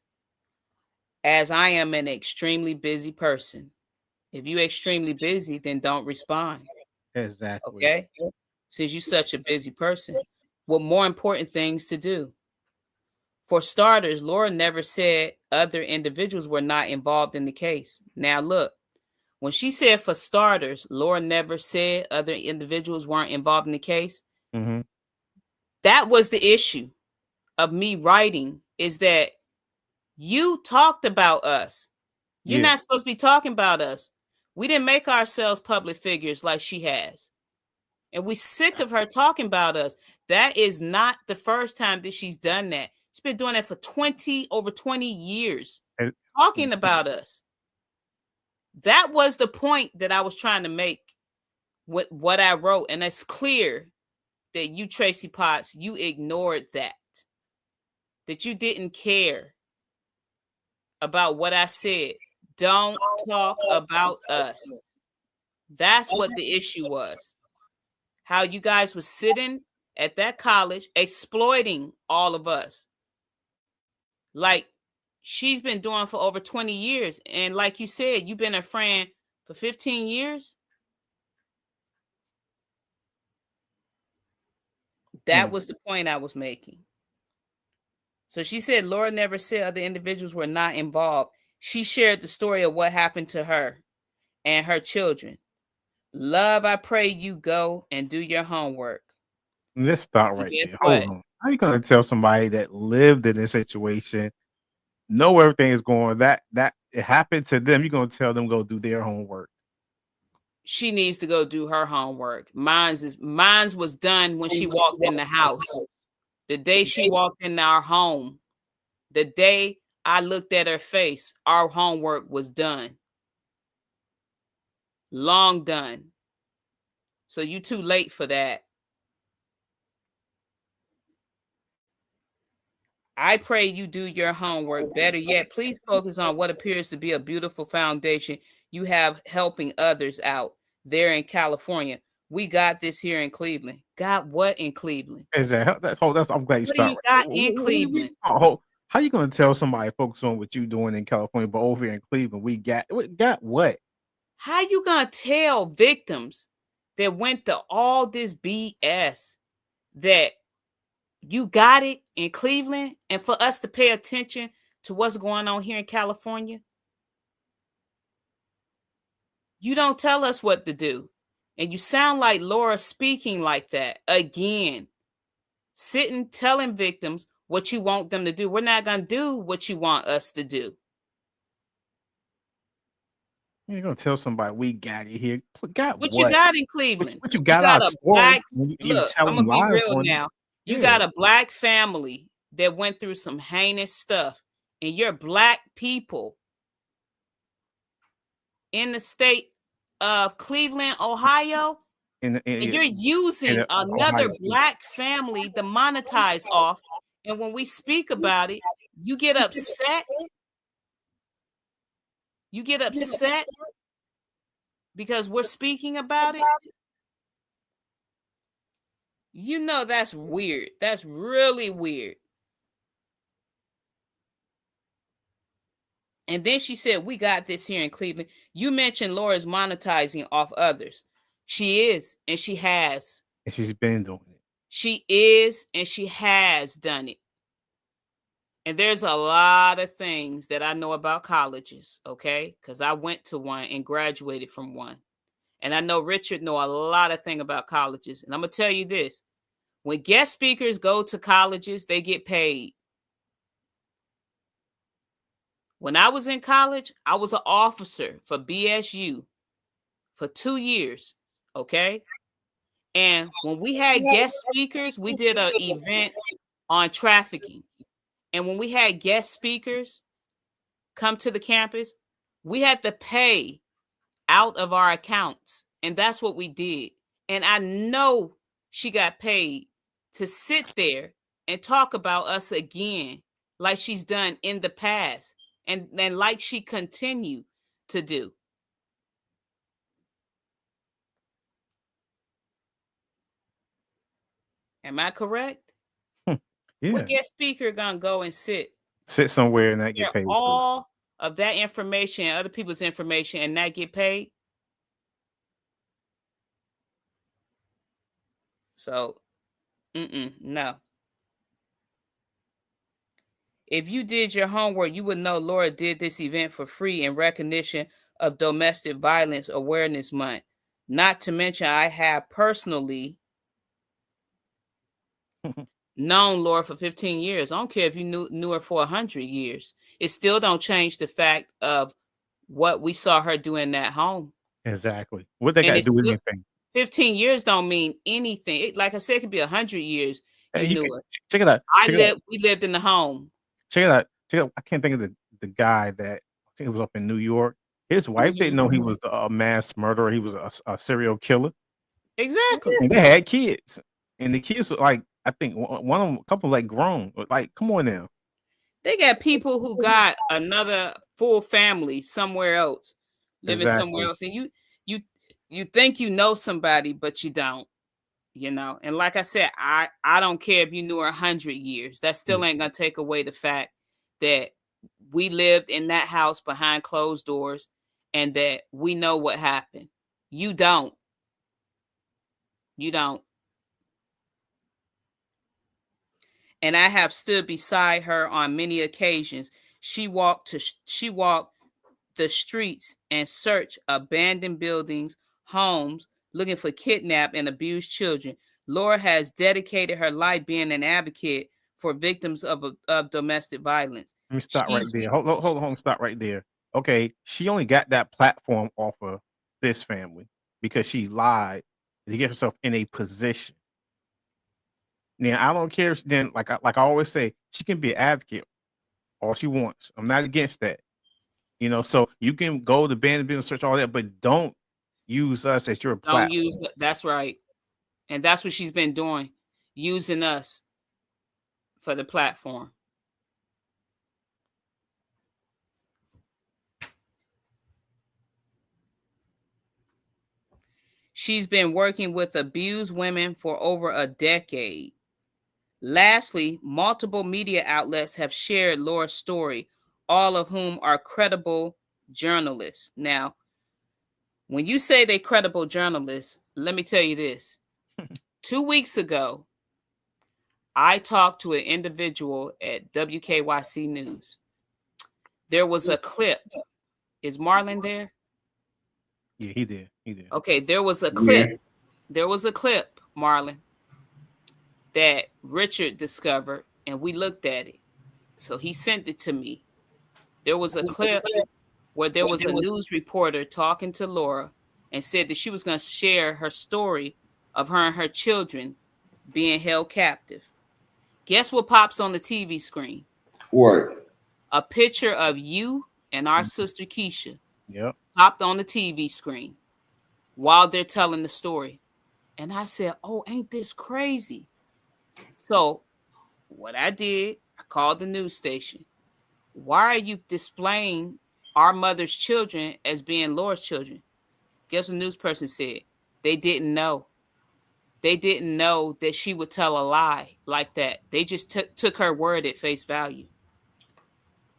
Speaker 3: as I am an extremely busy person. If you're extremely busy, then don't respond.
Speaker 1: Exactly.
Speaker 3: Okay? Since you're such a busy person, with more important things to do. For starters, Laura never said other individuals were not involved in the case. Now, look, when she said for starters, Laura never said other individuals weren't involved in the case.
Speaker 1: Mm-hmm.
Speaker 3: That was the issue of me writing, is that you talked about us. You're not supposed to be talking about us. We didn't make ourselves public figures like she has. And we're sick of her talking about us. That is not the first time that she's done that. She's been doing that for over 20 years, talking about us. That was the point that I was trying to make with what I wrote. And it's clear that you, Tracy Potts, you ignored that you didn't care about what I said. Don't talk about us. That's what the issue was. How you guys were sitting at that college exploiting all of us. Like she's been doing for over 20 years. And like you said, you've been a friend for 15 years. That was the point I was making. So she said Laura never said other individuals were not involved. She shared the story of what happened to her and her children. Love, I pray you go and do your homework.
Speaker 1: Let's start right there. Hold on. How are you going to tell somebody that lived in this situation, know everything is going, that it happened to them, you're going to tell them go do their homework?
Speaker 3: She needs to go do her homework. Mine's was done when she walked in the house. The day she walked in our home, the day I looked at her face, our homework was done. Long done. So you too late for that. I pray you do your homework. Better yet, please focus on what appears to be a beautiful foundation you have helping others out there in California. We got this here in Cleveland. Got what in Cleveland?
Speaker 1: Is that's I'm glad you
Speaker 3: What do
Speaker 1: start
Speaker 3: you
Speaker 1: right
Speaker 3: got
Speaker 1: there.
Speaker 3: in Cleveland?
Speaker 1: How you gonna tell somebody focus on what you doing in California, but over here in Cleveland we got what?
Speaker 3: How you gonna tell victims that went to all this BS that you got it in Cleveland, and for us to pay attention to what's going on here in California? You don't tell us what to do. And you sound like Laura speaking like that again, sitting telling victims what you want them to do. We're not going to do what you want us to do.
Speaker 1: You're gonna tell somebody we got it here. Got
Speaker 3: What you
Speaker 1: what?
Speaker 3: got in Cleveland?
Speaker 1: What you
Speaker 3: You
Speaker 1: got
Speaker 3: got
Speaker 1: our
Speaker 3: a
Speaker 1: story?
Speaker 3: black,
Speaker 1: You
Speaker 3: look,
Speaker 1: tell
Speaker 3: I'm
Speaker 1: them
Speaker 3: going to be
Speaker 1: lies
Speaker 3: real
Speaker 1: on it.
Speaker 3: now. You
Speaker 1: Yeah.
Speaker 3: got a black family that went through some heinous stuff, and you're black people in the state of Cleveland, Ohio, and you're using another
Speaker 1: Ohio.
Speaker 3: black family to monetize off. And when we speak about it, you get upset. You get upset because we're speaking about it. You know, that's weird. That's really weird. And then she said, we got this here in Cleveland. You mentioned Laura's monetizing off others. She is, and she has.
Speaker 1: And she's been doing it.
Speaker 3: She is, and she has done it. And there's a lot of things that I know about colleges, okay? Because I went to one and graduated from one. And I know Richard know a lot of things about colleges. And I'm going to tell you this. When guest speakers go to colleges, they get paid. When I was in college, I was an officer for BSU for 2 years, okay? And when we had guest speakers, we did an event on trafficking. And when we had guest speakers come to the campus, we had to pay out of our accounts. And that's what we did. And I know she got paid to sit there and talk about us again, like she's done in the past, and like she continued to do. Am I correct?
Speaker 1: Yeah.
Speaker 3: What guest speaker gonna go and sit
Speaker 1: somewhere and not get paid?
Speaker 3: All of that information, other people's information, and not get paid? So, no. If you did your homework, you would know Laura did this event for free in recognition of Domestic Violence Awareness Month. Not to mention, I have personally known Laura for 15 years. I don't care if you knew her for 100 years. It still don't change the fact of what we saw her do in that home.
Speaker 1: Exactly. What they got to do with anything?
Speaker 3: 15 years don't mean anything. Like I said, it could be 100 years. You knew her.
Speaker 1: Check it out.
Speaker 3: We lived in the home.
Speaker 1: Check it out. I can't think of the guy that I think it was up in New York. His wife didn't know he was a mass murderer. He was a serial killer.
Speaker 3: Exactly.
Speaker 1: And they had kids, and the kids were like, I think one of them, a couple like grown. Like, come on now.
Speaker 3: They got people who got another full family somewhere else, living somewhere else, and you think you know somebody, but you don't. You know, and like I said, I don't care if you knew her 100 years. That still ain't gonna take away the fact that we lived in that house behind closed doors, and that we know what happened. You don't. You don't. And I have stood beside her on many occasions. She walked the streets and searched abandoned buildings, homes, looking for kidnapped and abused children. Laura has dedicated her life being an advocate for victims of domestic violence.
Speaker 1: Let me stop right there. Hold on, stop right there. Okay, she only got that platform off of this family because she lied to get herself in a position. Now, I don't care. Then, like I always say, she can be an advocate all she wants. I'm not against that. You know, so you can go to ban and business search all that, but don't use us as your
Speaker 3: Don't
Speaker 1: platform.
Speaker 3: use. That's right, and that's what she's been doing, using us for the platform. She's been working with abused women for over a decade. Lastly, multiple media outlets have shared Laura's story, all of whom are credible journalists. Now, when you say they credible journalists, let me tell you this. 2 weeks ago, I talked to an individual at WKYC News. There was a clip. Is Marlon there?
Speaker 1: Yeah, he did. He did.
Speaker 3: Okay, there was a
Speaker 2: Yeah.
Speaker 3: clip. There was a clip, Marlon, that Richard discovered, and we looked at it. So he sent it to me. There was a clip where there was a news reporter talking to Laura and said that she was going to share her story of her and her children being held captive. Guess what pops on the TV screen?
Speaker 2: What?
Speaker 3: A picture of you and our sister Keisha
Speaker 1: Yep.
Speaker 3: popped on the TV screen while they're telling the story. And I said, oh, ain't this crazy? So what I did, I called the news station. Why are you displaying our mother's children as being Laura's children? Guess what the news person said? They didn't know. They didn't know that she would tell a lie like that. They just took her word at face value.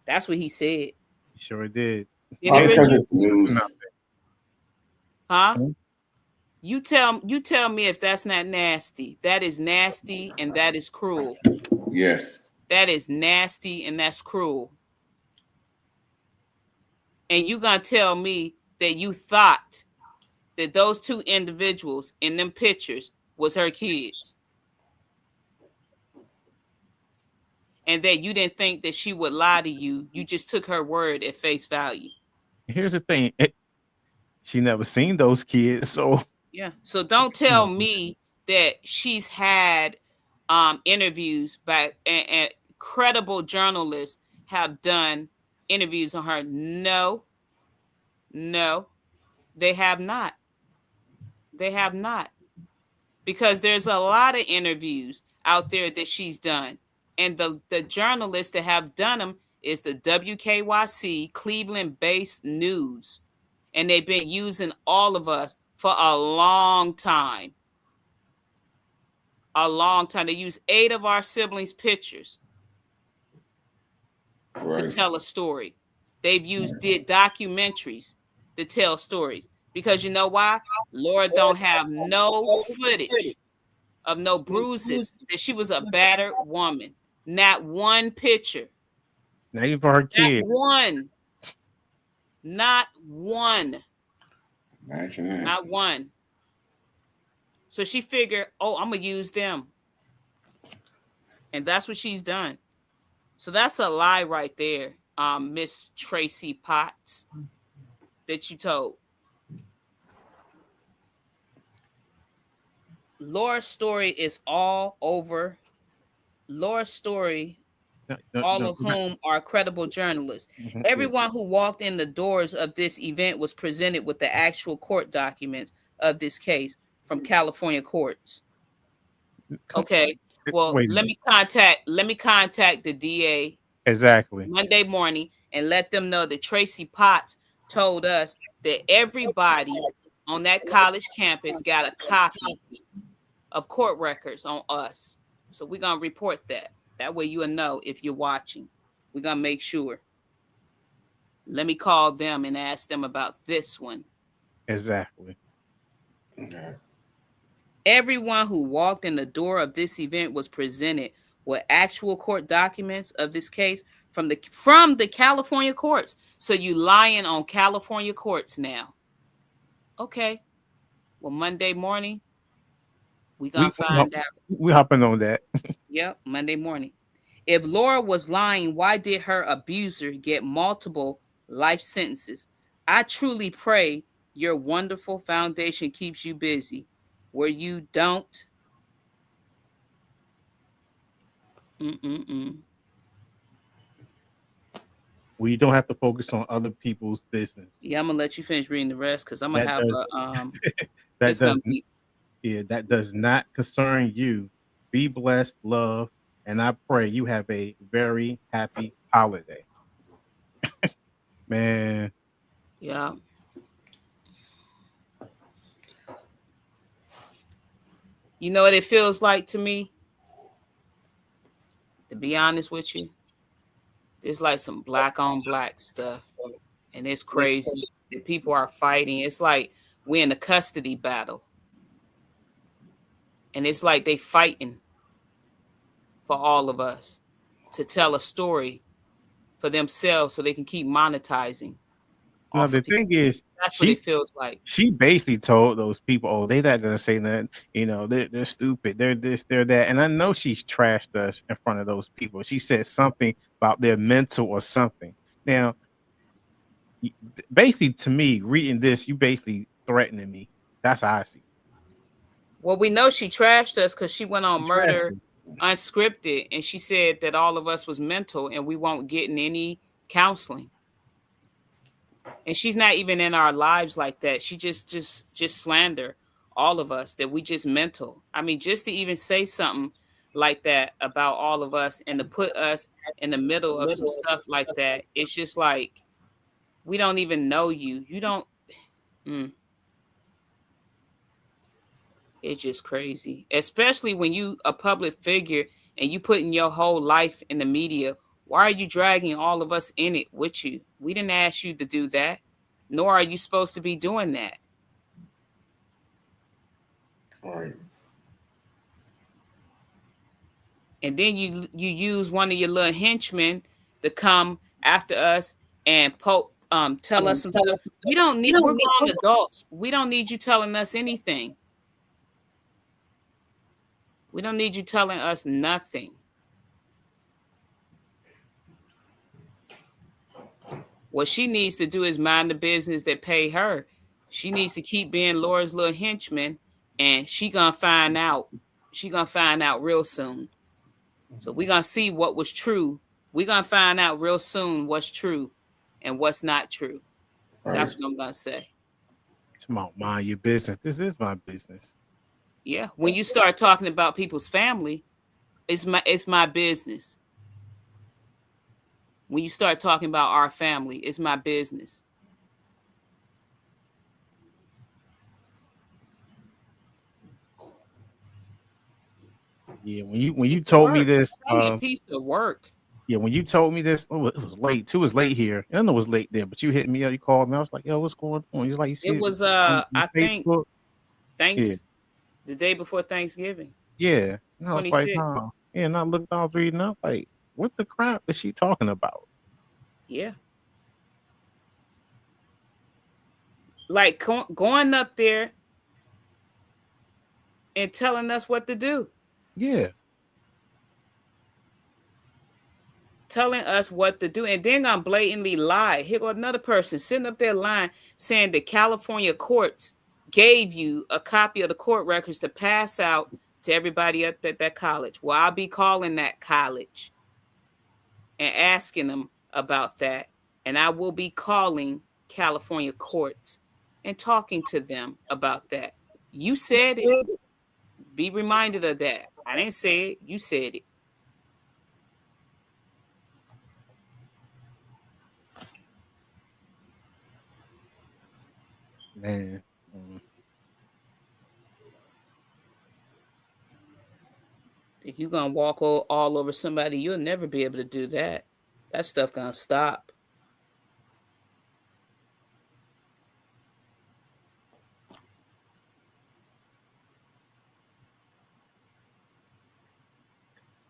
Speaker 3: That's what he said.
Speaker 1: He sure did.
Speaker 3: Did it,
Speaker 2: Probably because
Speaker 3: Richard?
Speaker 2: it's news.
Speaker 3: Huh? You tell me if that's not nasty. That is nasty and that is cruel.
Speaker 2: Yes.
Speaker 3: That is nasty and that's cruel. And you gonna tell me that you thought that those two individuals in them pictures was her kids, and that you didn't think that she would lie to you. You just took her word at face value.
Speaker 1: Here's the thing. She never seen those kids, so
Speaker 3: Yeah. So don't tell me that she's had interviews by and credible journalists have done interviews on her. No, they have not. They have not. Because there's a lot of interviews out there that she's done. And the journalists that have done them is the WKYC Cleveland-based news. And they've been using all of us for a long time. A long time. They use 8 of our siblings' pictures to tell a story. They've did documentaries to tell stories. Because you know why? Laura don't have no footage of no bruises, that she was a battered woman. Not one picture.
Speaker 1: not even for her kid.
Speaker 3: Not one. Not one.
Speaker 2: Imagine that.
Speaker 3: Not one. So she figured, oh, I'm going to use them. And that's what she's done. So that's a lie right there, Miss Tracy Potts, that you told. Laura's story is all over. Laura's story, all of whom are credible journalists. Everyone who walked in the doors of this event was presented with the actual court documents of this case from California courts. Okay. Well, let me contact the DA
Speaker 1: exactly
Speaker 3: Monday morning and let them know that Tracy Potts told us that everybody on that college campus got a copy of court records on us. So we're going to report that. That way you'll know if you're watching. We're going to make sure. Let me call them and ask them about this one.
Speaker 1: Exactly.
Speaker 2: Okay.
Speaker 3: Everyone who walked in the door of this event was presented with actual court documents of this case from the California courts. So you lying on California courts now. Okay. Well, Monday morning, we're going to find out.
Speaker 1: We're hopping on that.
Speaker 3: Yep, Monday morning. If Laura was lying, why did her abuser get multiple life sentences? I truly pray your wonderful foundation keeps you busy. Where you don't.
Speaker 1: where you don't have to focus on other people's business.
Speaker 3: Yeah, I'm gonna let you finish reading the rest because I'm gonna
Speaker 1: That
Speaker 3: have
Speaker 1: does
Speaker 3: a
Speaker 1: that
Speaker 3: it's gonna
Speaker 1: does
Speaker 3: be
Speaker 1: yeah, that does not concern you. Be blessed, love, and I pray you have a very happy holiday. Man,
Speaker 3: yeah. You know what it feels like to me, to be honest with you? It's like some black on black stuff. And it's crazy that people are fighting. It's like we're in a custody battle. And it's like they fighting for all of us to tell a story for themselves so they can keep monetizing
Speaker 1: now
Speaker 3: off
Speaker 1: the
Speaker 3: of people.
Speaker 1: thing is,
Speaker 3: That's what
Speaker 1: she
Speaker 3: it feels like.
Speaker 1: she basically told those people, "Oh, they not gonna say nothing. They're stupid. They're this, they're that." And I know she's trashed us in front of those people. She said something about their mental or something. Now, basically, to me, reading this, you basically threatening me. That's how I see.
Speaker 3: Well, we know she trashed us because she went on
Speaker 1: She trashed
Speaker 3: Murder
Speaker 1: us.
Speaker 3: Unscripted and she said that all of us was mental and we won't get in any counseling. And she's not even in our lives like that. She just slander all of us that we just mental. I mean, just to even say something like that about all of us and to put us in the middle of some stuff like that, it's just like we don't even know you. You don't. Mm, it's just crazy, especially when you a public figure and you putting your whole life in the media. Why are you dragging all of us in it with you? We didn't ask you to do that, nor are you supposed to be doing that.
Speaker 2: All right.
Speaker 3: And then you use one of your little henchmen to come after us and tell us some stuff. We don't need. We're grown adults. We don't need you telling us anything. We don't need you telling us nothing. What she needs to do is mind the business that pay her. She needs to keep being Laura's little henchman, and she gonna find out. She gonna find out real soon. So we're gonna see what was true. We're gonna find out real soon what's true and what's not true.
Speaker 2: All right.
Speaker 3: That's what I'm gonna say.
Speaker 1: Come on, mind your business. This is my business.
Speaker 3: Yeah. When you start talking about people's family, it's my business. When you start talking about our family, it's my business.
Speaker 1: Yeah, when you
Speaker 3: Piece of
Speaker 1: told me
Speaker 3: work.
Speaker 1: this,
Speaker 3: Tell you a piece of work.
Speaker 1: yeah, when you told me this, oh, it was late. Too was late here. I know it was late there, but you hit me up. You called me. I was like, "Yo, what's going on?" He's like, "You see
Speaker 3: It
Speaker 1: it
Speaker 3: was
Speaker 1: on
Speaker 3: I think
Speaker 1: Facebook?" Yeah,
Speaker 3: thanks the day before Thanksgiving,
Speaker 1: yeah. And I was like,
Speaker 3: 26th.
Speaker 1: "Huh?" Yeah, and I looked. I was reading up, like, what the crap is she talking about?
Speaker 3: Yeah. Like going up there and telling us what to do.
Speaker 1: Yeah,
Speaker 3: Telling us what to do, and then gonna blatantly lie. Here go another person sitting up there lying, saying that California courts gave you a copy of the court records to pass out to everybody up at that college. Well, I'll be calling that college and asking them about that, and I will be calling California courts and talking to them about that. You said it. Be reminded of that. I didn't say it. You said it.
Speaker 1: man. Mm.
Speaker 3: If you're gonna walk all over somebody, you'll never be able to do that. That stuff gonna stop.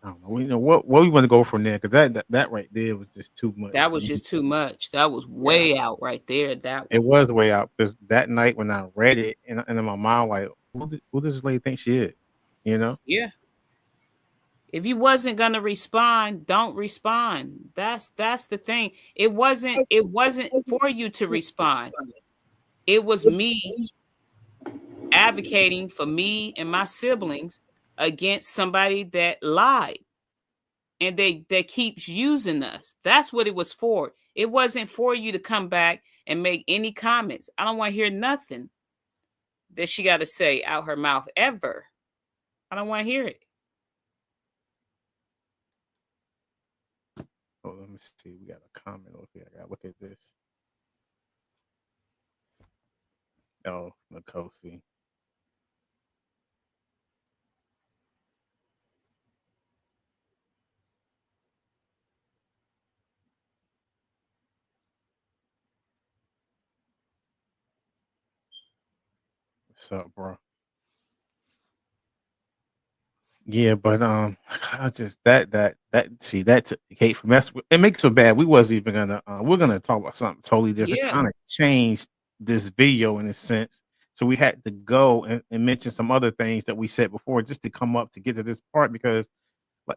Speaker 1: I don't know. You know what we want to go from there because that right there was just too much.
Speaker 3: That was just too much. That was way out right there. That
Speaker 1: It
Speaker 3: one.
Speaker 1: was way out because that night when I read it and in my mind, like, who does this lady think she is? You know?
Speaker 3: Yeah. If you wasn't gonna respond, don't respond. That's the thing. It wasn't for you to respond. It was me advocating for me and my siblings against somebody that lied. and they keeps using us. That's what it was for. It wasn't for you to come back and make any comments. I don't want to hear nothing that she got to say out her mouth ever. I don't want to hear it.
Speaker 1: Oh, let me see. We got a comment over here. I gotta look at this. Oh, Nkosi. What's up, bro? Yeah, but I just that see that hate from us. It makes it bad. We wasn't even gonna. We're gonna talk about something totally different.
Speaker 3: Yeah.
Speaker 1: Kind of changed this video in a sense. So we had to go and mention some other things that we said before just to come up to get to this part because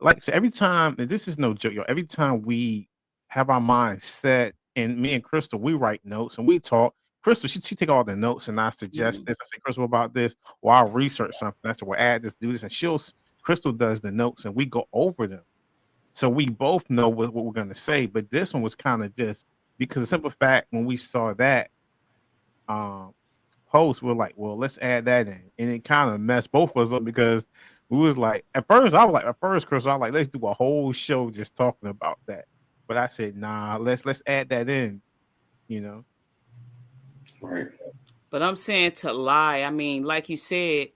Speaker 1: like I said, every time, and this is no joke, yo. Every time we have our minds set, and me and Crystal, we write notes and we talk. Crystal, she take all the notes, and I suggest this. I say, Crystal, about this, or I'll research something. I said, well, add this, do this, and Crystal does the notes, and we go over them, so we both know what we're gonna say. But this one was kind of just because the simple fact when we saw that um post, we're like, well, let's add that in, and it kind of messed both of us up because we was like, at first, Chris, I was like, let's do a whole show just talking about that. But I said, nah, let's add that in, you know.
Speaker 2: Right.
Speaker 3: But I'm saying to lie. I mean, like you said,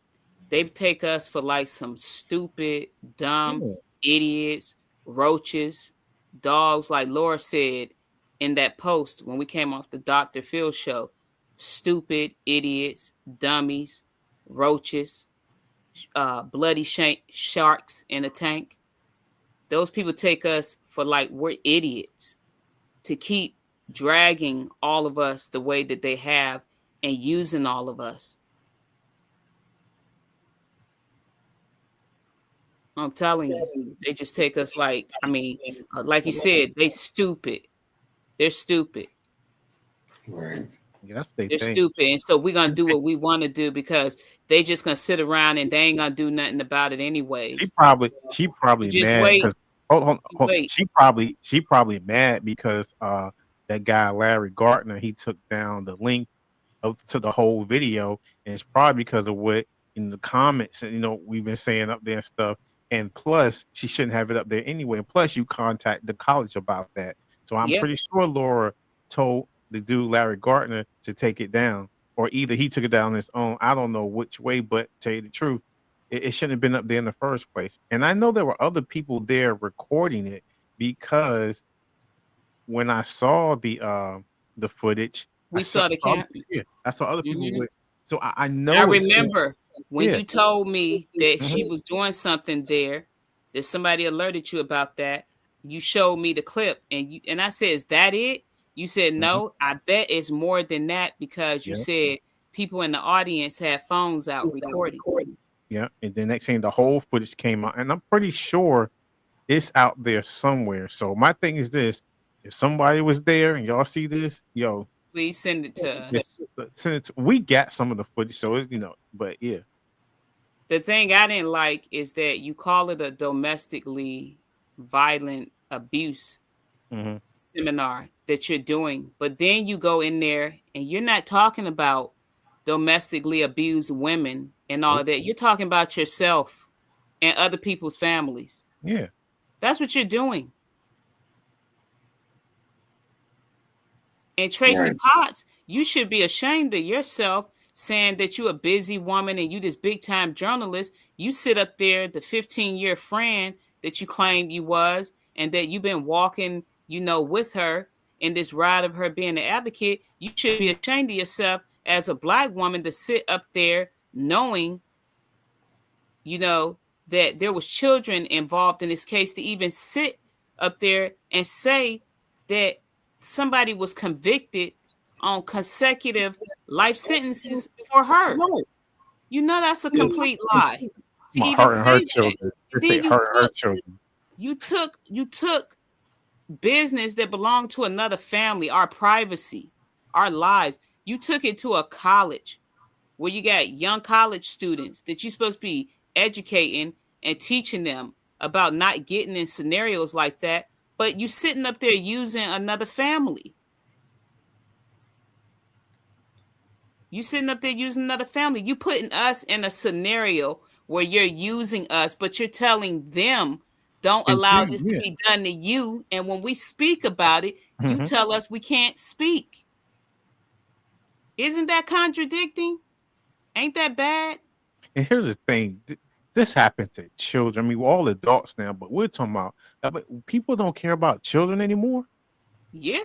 Speaker 3: they take us for like some stupid, dumb
Speaker 1: Yeah.
Speaker 3: idiots, roaches, dogs, like Laura said in that post when we came off the Dr. Phil show. Stupid idiots, dummies, roaches, bloody sharks in a tank. Those people take us for like we're idiots to keep dragging all of us the way that they have and using all of us. I'm telling you, they just take us like, I mean, like you said, they stupid. They're stupid.
Speaker 2: Right.
Speaker 1: Yeah, that's what they
Speaker 3: They're
Speaker 1: think.
Speaker 3: stupid. And so we're going to do what we want to do because they just going to sit around and they ain't going to do nothing about it anyways.
Speaker 1: She
Speaker 3: You
Speaker 1: probably
Speaker 3: just
Speaker 1: mad
Speaker 3: wait.
Speaker 1: because hold
Speaker 3: You
Speaker 1: on.
Speaker 3: wait.
Speaker 1: She probably mad because that guy Larry Gardner, he took down the link to the whole video, and it's probably because of what in the comments and we've been saying up there and stuff. And plus, she shouldn't have it up there anyway. And plus, you contact the college about that. So I'm
Speaker 3: Yeah.
Speaker 1: pretty sure Laura told the dude Larry Gardner to take it down, or either he took it down on his own. I don't know which way, but to tell you the truth, it shouldn't have been up there in the first place. And I know there were other people there recording it because when I saw the footage,
Speaker 3: We saw the camp.
Speaker 1: I saw other people with. So I
Speaker 3: I
Speaker 1: know it's
Speaker 3: remember when
Speaker 1: yeah.
Speaker 3: you told me that she
Speaker 1: Mhm.
Speaker 3: was doing something there, that somebody alerted you about that. You showed me the clip, and I said, "Is that it?" You said,
Speaker 1: Mhm.
Speaker 3: "No, I bet it's more than that because you
Speaker 1: Yeah,
Speaker 3: said people in the audience had phones out recording."
Speaker 1: yeah. And then next thing, the whole footage came out, and I'm pretty sure it's out there somewhere. So my thing is this: if somebody was there and y'all see this, yo,
Speaker 3: Please send it to us.
Speaker 1: send it. We got some of the footage, so it's but yeah.
Speaker 3: The thing I didn't like is that you call it a domestically violent abuse
Speaker 1: Mhm.
Speaker 3: seminar that you're doing, but then you go in there and you're not talking about domestically abused women and all
Speaker 1: Nope.
Speaker 3: of that. You're talking about yourself and other people's families.
Speaker 1: Yeah.
Speaker 3: That's what you're doing. And Tracy
Speaker 2: Right.
Speaker 3: Potts, you should be ashamed of yourself saying that you're a busy woman and you this big time journalist. You sit up there, the 15-year friend that you claimed you was, and that you've been walking, with her in this ride of her being an advocate. You should be ashamed of yourself as a black woman to sit up there knowing, you know, that there was children involved in this case to even sit up there and say that somebody was convicted on consecutive life sentences for her. That's a complete lie. To
Speaker 1: My
Speaker 3: even
Speaker 1: her and her
Speaker 3: say that.
Speaker 1: children.
Speaker 3: And
Speaker 1: They say
Speaker 3: then
Speaker 1: her and her children.
Speaker 3: you took business that belonged to another family, our privacy, our lives. You took it to a college where you got young college students that you're supposed to be educating and teaching them about not getting in scenarios like that, but you sitting up there using another family. You sitting up there using another family. You putting us in a scenario where you're using us, but you're telling them, don't
Speaker 1: And
Speaker 3: allow
Speaker 1: see,
Speaker 3: this to
Speaker 1: yeah.
Speaker 3: be done to you. And when we speak about it, you
Speaker 1: Mhm.
Speaker 3: tell us we can't speak. Isn't that contradicting? Ain't that bad?
Speaker 1: And here's the thing: this happened to children. I mean, we're all adults now, but we're talking about people don't care about children anymore.
Speaker 3: Yeah.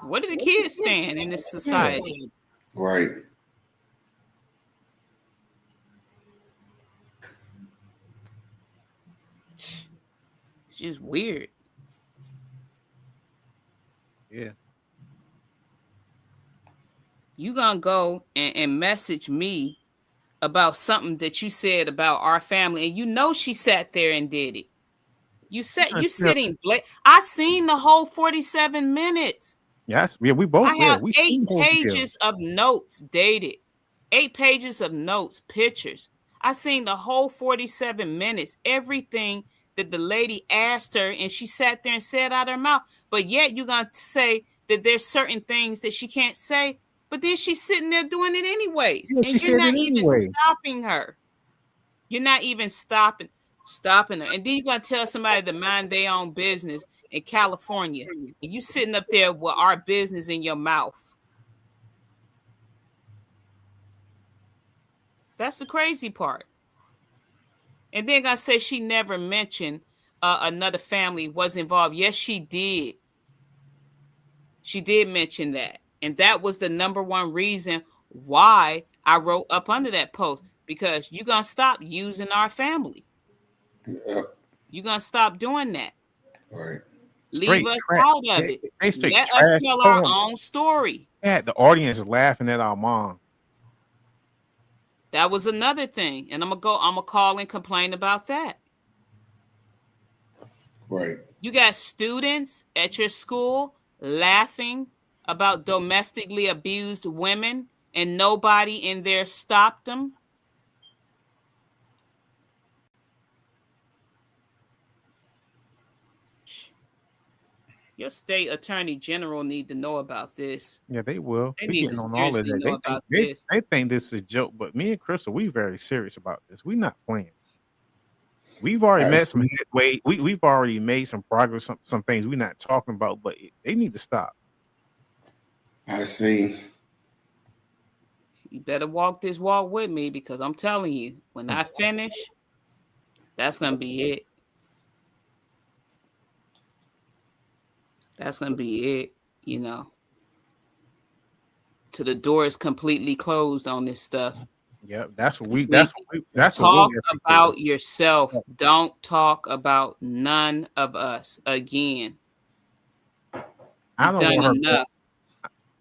Speaker 3: Where do the kids stand in this
Speaker 1: Yeah.
Speaker 3: society?
Speaker 2: Right.
Speaker 3: It's just weird.
Speaker 1: Yeah.
Speaker 3: You gonna go and message me about something that you said about our family, and you know she sat there and did it. You sitting. I seen the whole 47 minutes.
Speaker 1: Yes. Yeah. We both.
Speaker 3: I
Speaker 1: Yeah.
Speaker 3: have
Speaker 1: We seen
Speaker 3: 8
Speaker 1: the whole video.
Speaker 3: pages of notes dated. 8 pages of notes, pictures. I seen the whole 47 minutes, everything that the lady asked her, and she sat there and said out her mouth. But yet you're going to say that there's certain things that she can't say, but then she's sitting there doing it anyways.
Speaker 1: Yeah,
Speaker 3: And
Speaker 1: she
Speaker 3: you're
Speaker 1: said
Speaker 3: not
Speaker 1: it
Speaker 3: even
Speaker 1: anyway.
Speaker 3: stopping her. You're not even stopping her. And then you're going to tell somebody to mind their own business in California. And you sitting up there with our business in your mouth. That's the crazy part. And then gonna say she never mentioned another family was involved. Yes, she did. She did mention that. And that was the number one reason why I wrote up under that post, because you're gonna stop using our family.
Speaker 2: Yep.
Speaker 3: You're gonna stop doing that.
Speaker 2: Right.
Speaker 3: Leave
Speaker 1: Straight
Speaker 3: us
Speaker 1: trash.
Speaker 3: out of it.
Speaker 1: They straight
Speaker 3: Let us
Speaker 1: trash.
Speaker 3: tell
Speaker 1: Hold
Speaker 3: our
Speaker 1: on.
Speaker 3: own story.
Speaker 1: Yeah, the audience is laughing at our mom.
Speaker 3: That was another thing. And I'm gonna call and complain about that.
Speaker 2: Right.
Speaker 3: You got students at your school laughing about domestically abused women, and nobody in there stopped them. Your state attorney general need to know about this.
Speaker 1: Yeah, they will.
Speaker 3: They
Speaker 1: We
Speaker 3: need to
Speaker 1: getting on all of
Speaker 3: seriously
Speaker 1: that.
Speaker 3: know
Speaker 1: They think
Speaker 3: about this.
Speaker 1: they think this is a joke, but me and Crystal, we very serious about this. We not playing. We've already
Speaker 2: I
Speaker 1: met some
Speaker 2: see.
Speaker 1: headway. We've already made some progress. Some things we're not talking about, but they need to stop.
Speaker 2: I see.
Speaker 3: You better walk this walk with me, because I'm telling you, when I finish, that's gonna be it. That's gonna be it, you know. Till the door is completely closed on this stuff.
Speaker 1: Yeah, that's what we.
Speaker 3: We
Speaker 1: That's what
Speaker 3: talk
Speaker 1: we're
Speaker 3: about
Speaker 1: educated.
Speaker 3: yourself. Don't talk about none of us again.
Speaker 1: I
Speaker 3: You've
Speaker 1: don't
Speaker 3: done
Speaker 1: want her.
Speaker 3: enough.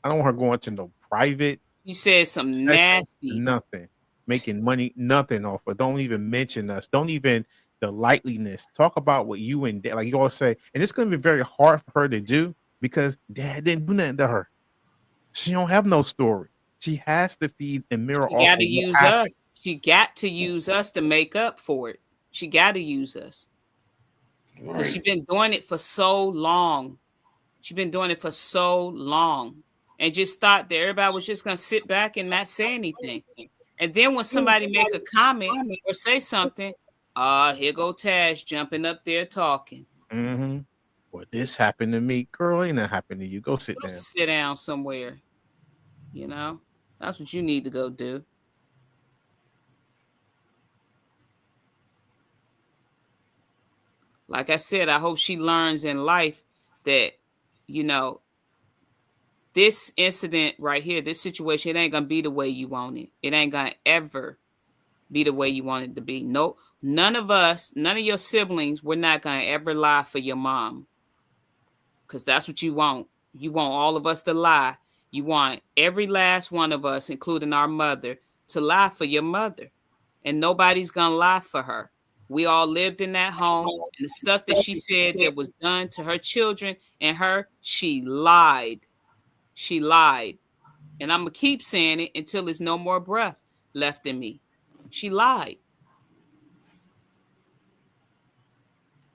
Speaker 1: I don't want her going to no private
Speaker 3: You said some
Speaker 1: session.
Speaker 3: nasty.
Speaker 1: Nothing. Making money. Nothing off. But don't even mention us. Don't even the lightliness. Talk about what you and dad, like you always say, and it's going to be very hard for her to do because dad didn't do nothing to her. She don't have no story. She has to feed and mirror
Speaker 3: She
Speaker 1: off
Speaker 3: got
Speaker 1: of
Speaker 3: to
Speaker 1: what
Speaker 3: use
Speaker 1: happened.
Speaker 3: us. She got to use us to make up for it. She got to use us, because she's
Speaker 2: Right.
Speaker 3: been doing it for so long. She's been doing it for so long, and just thought that everybody was just gonna sit back and not say anything. And then when somebody make a comment or say something, here go Tash jumping up there talking.
Speaker 1: Mm-hmm. Well, this happened to me, girl. Ain't that happened to you? Go sit
Speaker 3: Go
Speaker 1: down.
Speaker 3: sit down somewhere. You know, that's what you need to go do. Like I said, I hope she learns in life that, you know, this incident right here, this situation, it ain't gonna be the way you want it. It ain't gonna ever be the way you want it to be. No, none of us, none of your siblings, we're not gonna ever lie for your mom, because that's what you want. You want all of us to lie. You want every last one of us, including our mother, to lie for your mother. And nobody's gonna lie for her. We all lived in that home, and the stuff that she said that was done to her children and her, she lied. She lied. And I'm gonna keep saying it until there's no more breath left in me. She lied.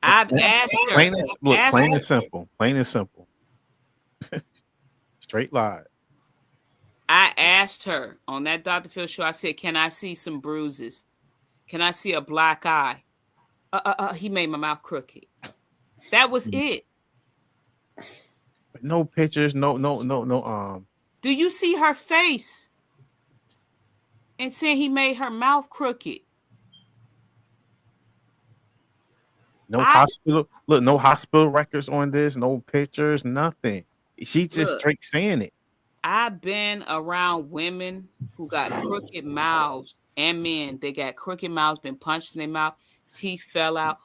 Speaker 3: I've asked her.
Speaker 1: Plain and look,
Speaker 3: Asked
Speaker 1: plain
Speaker 3: her.
Speaker 1: and simple. Plain and simple. Straight lie.
Speaker 3: I asked her on that Dr. Phil show. I said, "Can I see some bruises? Can I see a black eye?" He made my mouth crooked. That was it.
Speaker 1: No pictures. No.
Speaker 3: Do you see her face? And saying he made her mouth crooked.
Speaker 1: No hospital. Look, no hospital records on this. No pictures. Nothing. She just straight saying it.
Speaker 3: I've been around women who got crooked mouths and men. They got crooked mouths, been punched in their mouth, teeth fell out.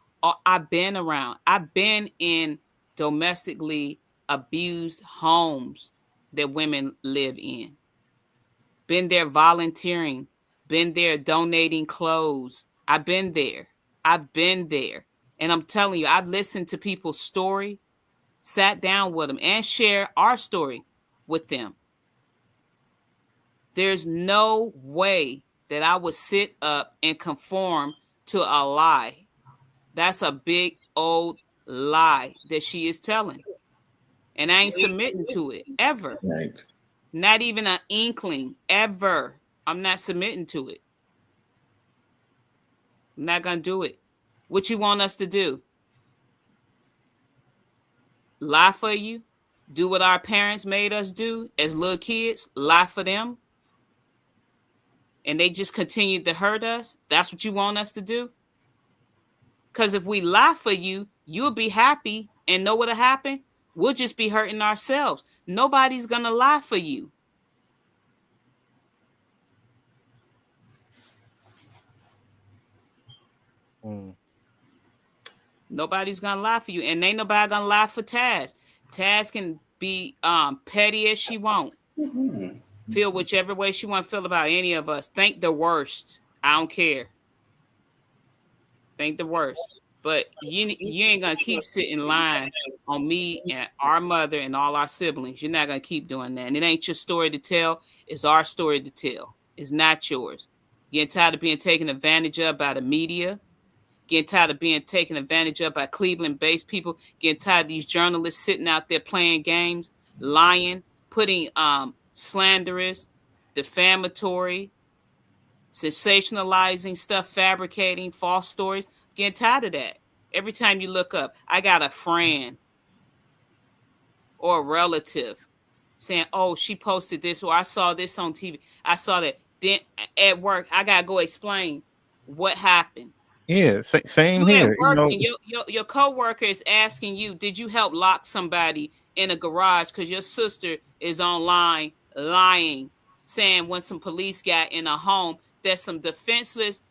Speaker 3: I've been around. I've been in domestically abused homes that women live in. Been there volunteering. Been there donating clothes. I've been there. And I'm telling you, I've listened to people's story, sat down with them, and share our story with them. There's no way that I would sit up and conform to a lie. That's a big old lie that she is telling. And I ain't submitting to it ever.
Speaker 2: Right.
Speaker 3: Not even an inkling ever. I'm not submitting to it. I'm not going to do it. What you want us to do? Lie for you? Do what our parents made us do as little kids? Lie for them? And they just continued to hurt us? That's what you want us to do? Because if we lie for you, you'll be happy and know what'll happen? We'll just be hurting ourselves. Nobody's going to lie for you. Nobody's going to lie for you. And ain't nobody going to lie for Taz. Taz can be petty as she wants. Feel whichever way she want to feel about any of us. Think the worst. I don't care. Think the worst. But you ain't going to keep sitting lying on me and our mother and all our siblings. You're not going to keep doing that. And it ain't your story to tell. It's our story to tell. It's not yours. Getting tired of being taken advantage of by the media. Getting tired of being taken advantage of by Cleveland-based people. Getting tired of these journalists sitting out there playing games, lying, putting slanderous, defamatory, sensationalizing stuff, fabricating false stories. Getting tired of that. Every time you look up, I got a friend or a relative saying, "Oh, she posted this," or "I saw this on TV. I saw that." Then at work, I gotta go explain what happened.
Speaker 1: Yeah, same
Speaker 3: you
Speaker 1: here.
Speaker 3: at work and your coworker is asking you, "Did you help lock somebody in a garage?" Because your sister is online lying, saying when some police got in a home that some defenseless,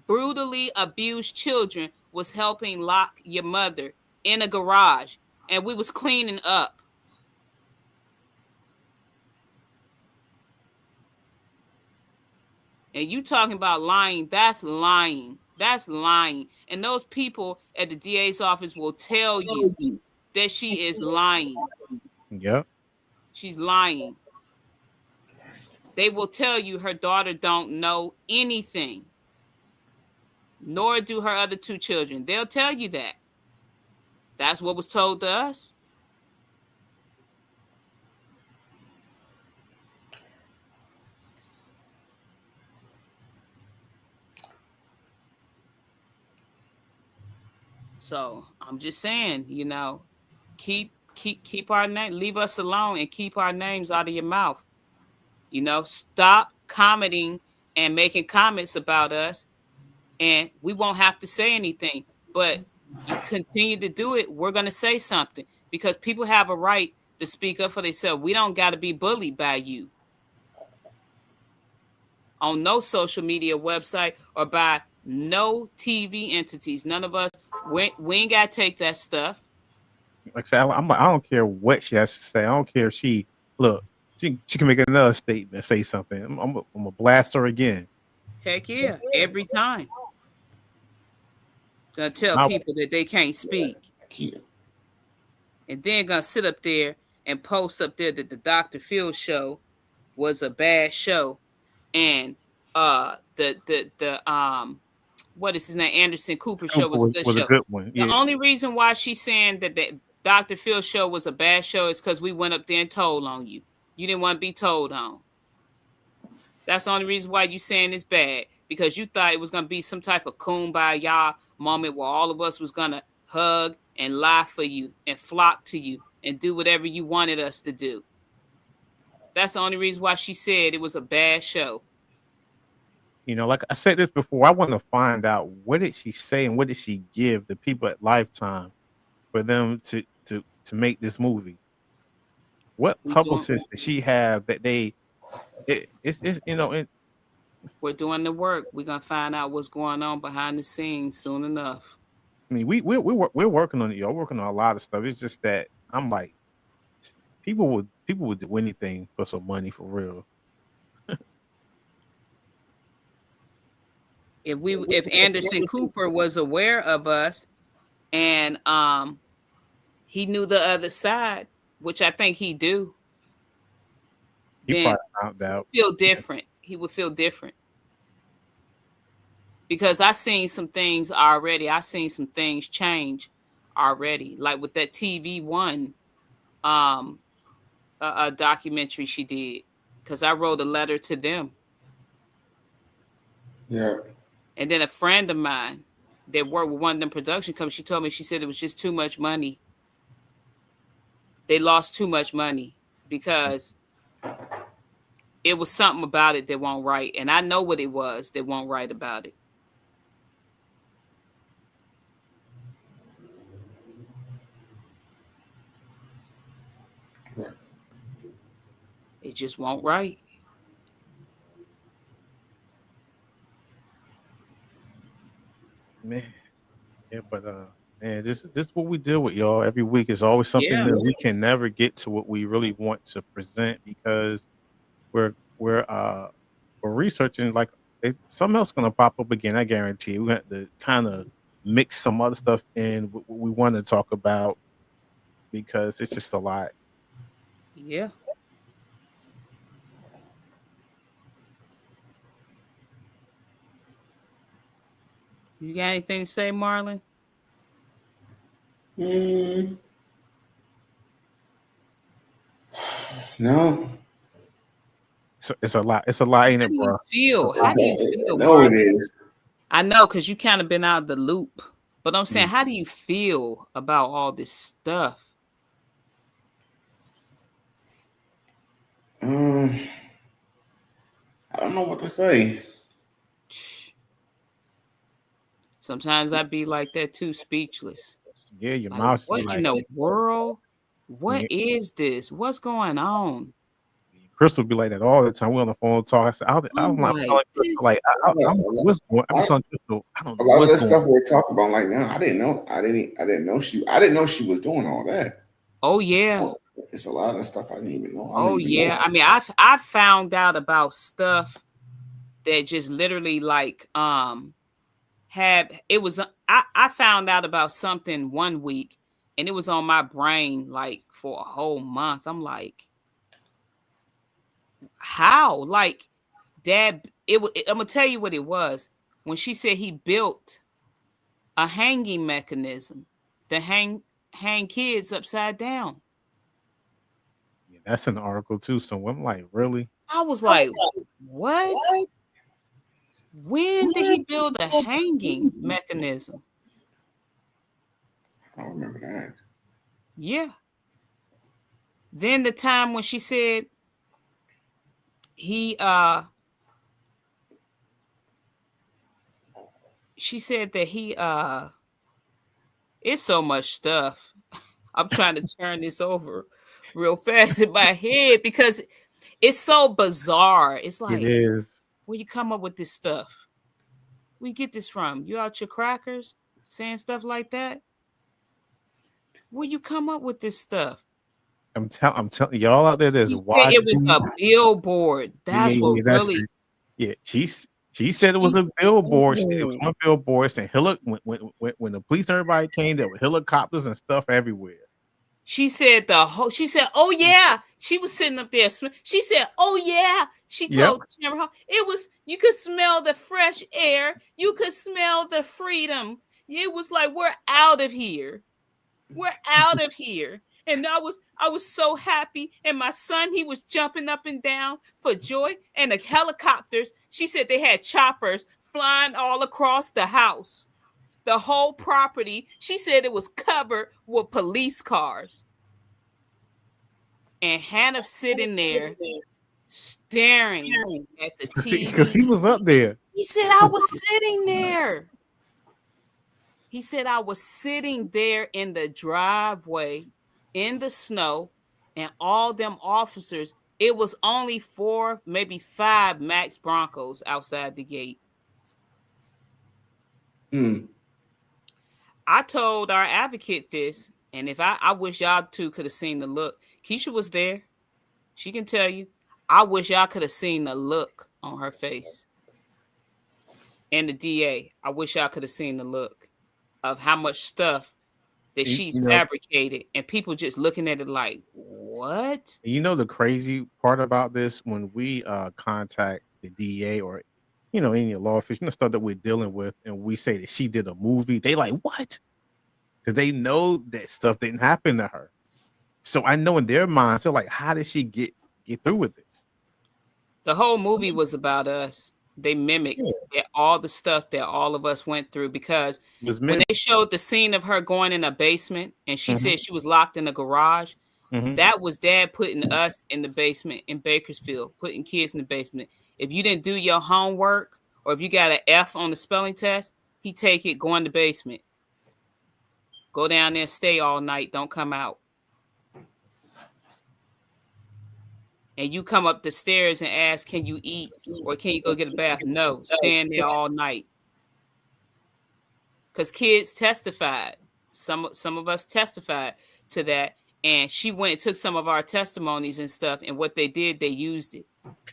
Speaker 3: brutally abused children was helping lock your mother in a garage, and we was cleaning up. And you talking about lying? That's lying. That's lying. And those people at the DA's office will tell you that she is lying.
Speaker 1: Yep.
Speaker 3: She's lying. They will tell you her daughter don't know anything, nor do her other two children. They'll tell you that. That's what was told to us. So I'm just saying, keep our name, leave us alone and keep our names out of your mouth. Stop commenting and making comments about us, and we won't have to say anything. But you continue to do it, we're going to say something, because people have a right to speak up for themselves. We don't got to be bullied by you on no social media website or by no TV entities. None of us, we ain't got to take that stuff.
Speaker 1: Like I said, I don't care what she has to say. I don't care if she can make another statement, say something. I'm gonna blast her again.
Speaker 3: Heck yeah, every time. Gonna tell people that they can't speak. And then gonna sit up there and post up there that the Dr. Phil show was a bad show. And the what is his name? Anderson Cooper show
Speaker 1: Cooper
Speaker 3: was a good
Speaker 1: was a
Speaker 3: show.
Speaker 1: good one.
Speaker 3: The
Speaker 1: Yeah.
Speaker 3: only reason why she's saying that the Dr. Phil show was a bad show is because we went up there and told on you. You didn't want to be told on. That's the only reason why you saying it's bad, because you thought it was gonna be some type of kumbaya moment where all of us was gonna hug and lie for you and flock to you and do whatever you wanted us to do. That's the only reason why she said it was a bad show.
Speaker 1: You know, like I said this before, I want to find out what did she say and what did she give the people at Lifetime for them to make this movie. What publicists did she have that it's you know
Speaker 3: we're doing the work. We're gonna find out what's going on behind the scenes soon enough.
Speaker 1: I mean, we're working on it, y'all. Working on a lot of stuff. It's just that I'm like, people would do anything for some money, for real.
Speaker 3: If Anderson Cooper was aware of us and he knew the other side, which I think he do,
Speaker 1: He
Speaker 3: then
Speaker 1: probably found out.
Speaker 3: he would feel different. He would feel different. Because I seen some things already. I seen some things change already. Like with that TV One a documentary she did. Because I wrote a letter to them.
Speaker 2: Yeah.
Speaker 3: And then a friend of mine that worked with one of them production companies, she told me, she said it was just too much money. They lost too much money because it was something about it that won't right. And I know what it was that won't right about it.
Speaker 2: Right.
Speaker 3: It just won't right.
Speaker 1: Man, yeah, but man, this is what we deal with, y'all. Every week is always something that we can never get to what we really want to present because we're researching like something else gonna pop up again. I guarantee we have to kind of mix some other stuff in what we want to talk about because it's just a lot.
Speaker 3: Yeah. You got anything to say, Marlon?
Speaker 2: No.
Speaker 1: It's a lot. It's a lot, ain't it, bro?
Speaker 3: How do you feel?
Speaker 2: No, it is.
Speaker 3: I know, because you kind of been out of the loop. But I'm saying, how do you feel about all this stuff?
Speaker 2: I don't know what to say.
Speaker 3: Sometimes I be like that too, speechless.
Speaker 1: Yeah, your
Speaker 3: Like,
Speaker 1: mouth.
Speaker 3: what in the world? What is this? What's going on?
Speaker 1: Chris will be like that all the time. We're on the phone talking. I said, I'm not like, what's going? I'm telling Crystal, I don't know.
Speaker 2: A lot of
Speaker 1: what's
Speaker 2: that stuff we're talking about like now, I didn't know she was doing all that.
Speaker 3: Oh yeah.
Speaker 2: It's a lot of stuff I didn't even know.
Speaker 3: Oh yeah. I mean, I found out about stuff that just literally like I found out about something one week and it was on my brain like for a whole month. I'm like, how? Like, Dad, I'm gonna tell you what it was. When she said he built a hanging mechanism to hang kids upside down.
Speaker 1: Yeah, that's an article too. So I'm like, really?
Speaker 3: I was like, what? When did he build a hanging mechanism?
Speaker 2: I don't remember that.
Speaker 3: Yeah. Then the time when she said she said that he it's so much stuff. I'm trying to turn this over real fast in my head because it's so bizarre. It's like,
Speaker 1: it is.
Speaker 3: Where you come up with this stuff? Where you get this from? You out your crackers saying stuff like that? Where you come up with this stuff?
Speaker 1: I'm telling y'all out there. There's
Speaker 3: watching. It was a billboard. That's what really.
Speaker 1: Yeah, she said it was a billboard. It was on billboards, and when the police and everybody came, there were helicopters and stuff everywhere.
Speaker 3: She said oh yeah. She was sitting up there. She said, oh yeah. She told Tamara, you could smell the fresh air. You could smell the freedom. It was like, we're out of here. We're out of here. And I was so happy. And my son, he was jumping up and down for joy. And the helicopters, she said they had choppers flying all across the house. The whole property, she said it was covered with police cars. And Hannah sitting there staring at the TV.
Speaker 1: Because he was up there.
Speaker 3: He said, I was sitting there. He said, I was sitting there in the driveway in the snow, and all them officers, it was only 4, maybe 5 Max Broncos outside the gate. I told our advocate this, and if I wish y'all two could have seen the look. Keisha was there. She can tell you. I wish y'all could have seen the look on her face. And the DA, I wish y'all could have seen the look of how much stuff that she's fabricated, and people just looking at it like, what?
Speaker 1: You know the crazy part about this, when we contact the DA or any law official, stuff that we're dealing with, and we say that she did a movie, they like, what? Because they know that stuff didn't happen to her. So I know in their minds, they're like, how did she get through with this?
Speaker 3: The whole movie was about us. They mimicked all the stuff that all of us went through, because when they showed the scene of her going in a basement and she said she was locked in a garage, that was Dad putting us in the basement in Bakersfield, putting kids in the basement. If you didn't do your homework, or if you got an F on the spelling test, he take it, go in the basement. Go down there, stay all night, don't come out. And you come up the stairs and ask, can you eat, or can you go get a bath? No, stand there all night. Because kids testified. Some of us testified to that. And she went and took some of our testimonies and stuff. And what they did, they used it.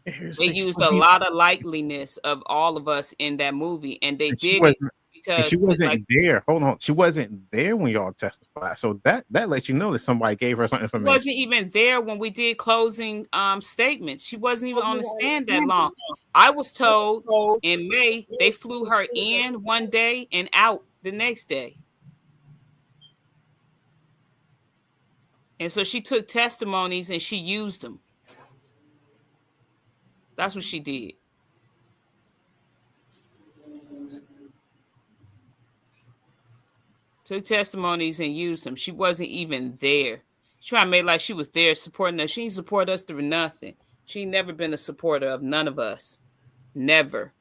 Speaker 3: They used a lot of likeliness of all of us in that movie. And they did it because
Speaker 1: she wasn't there. Hold on. She wasn't there when y'all testified. So that lets you know that somebody gave her some information.
Speaker 3: She wasn't even there when we did closing statements. She wasn't even on the stand that long. I was told in May they flew her in one day and out the next day. And so she took testimonies and she used them. That's what she did. Took testimonies and used them. She wasn't even there. She tried to make like she was there supporting us. She didn't support us through nothing. She never been a supporter of none of us. Never.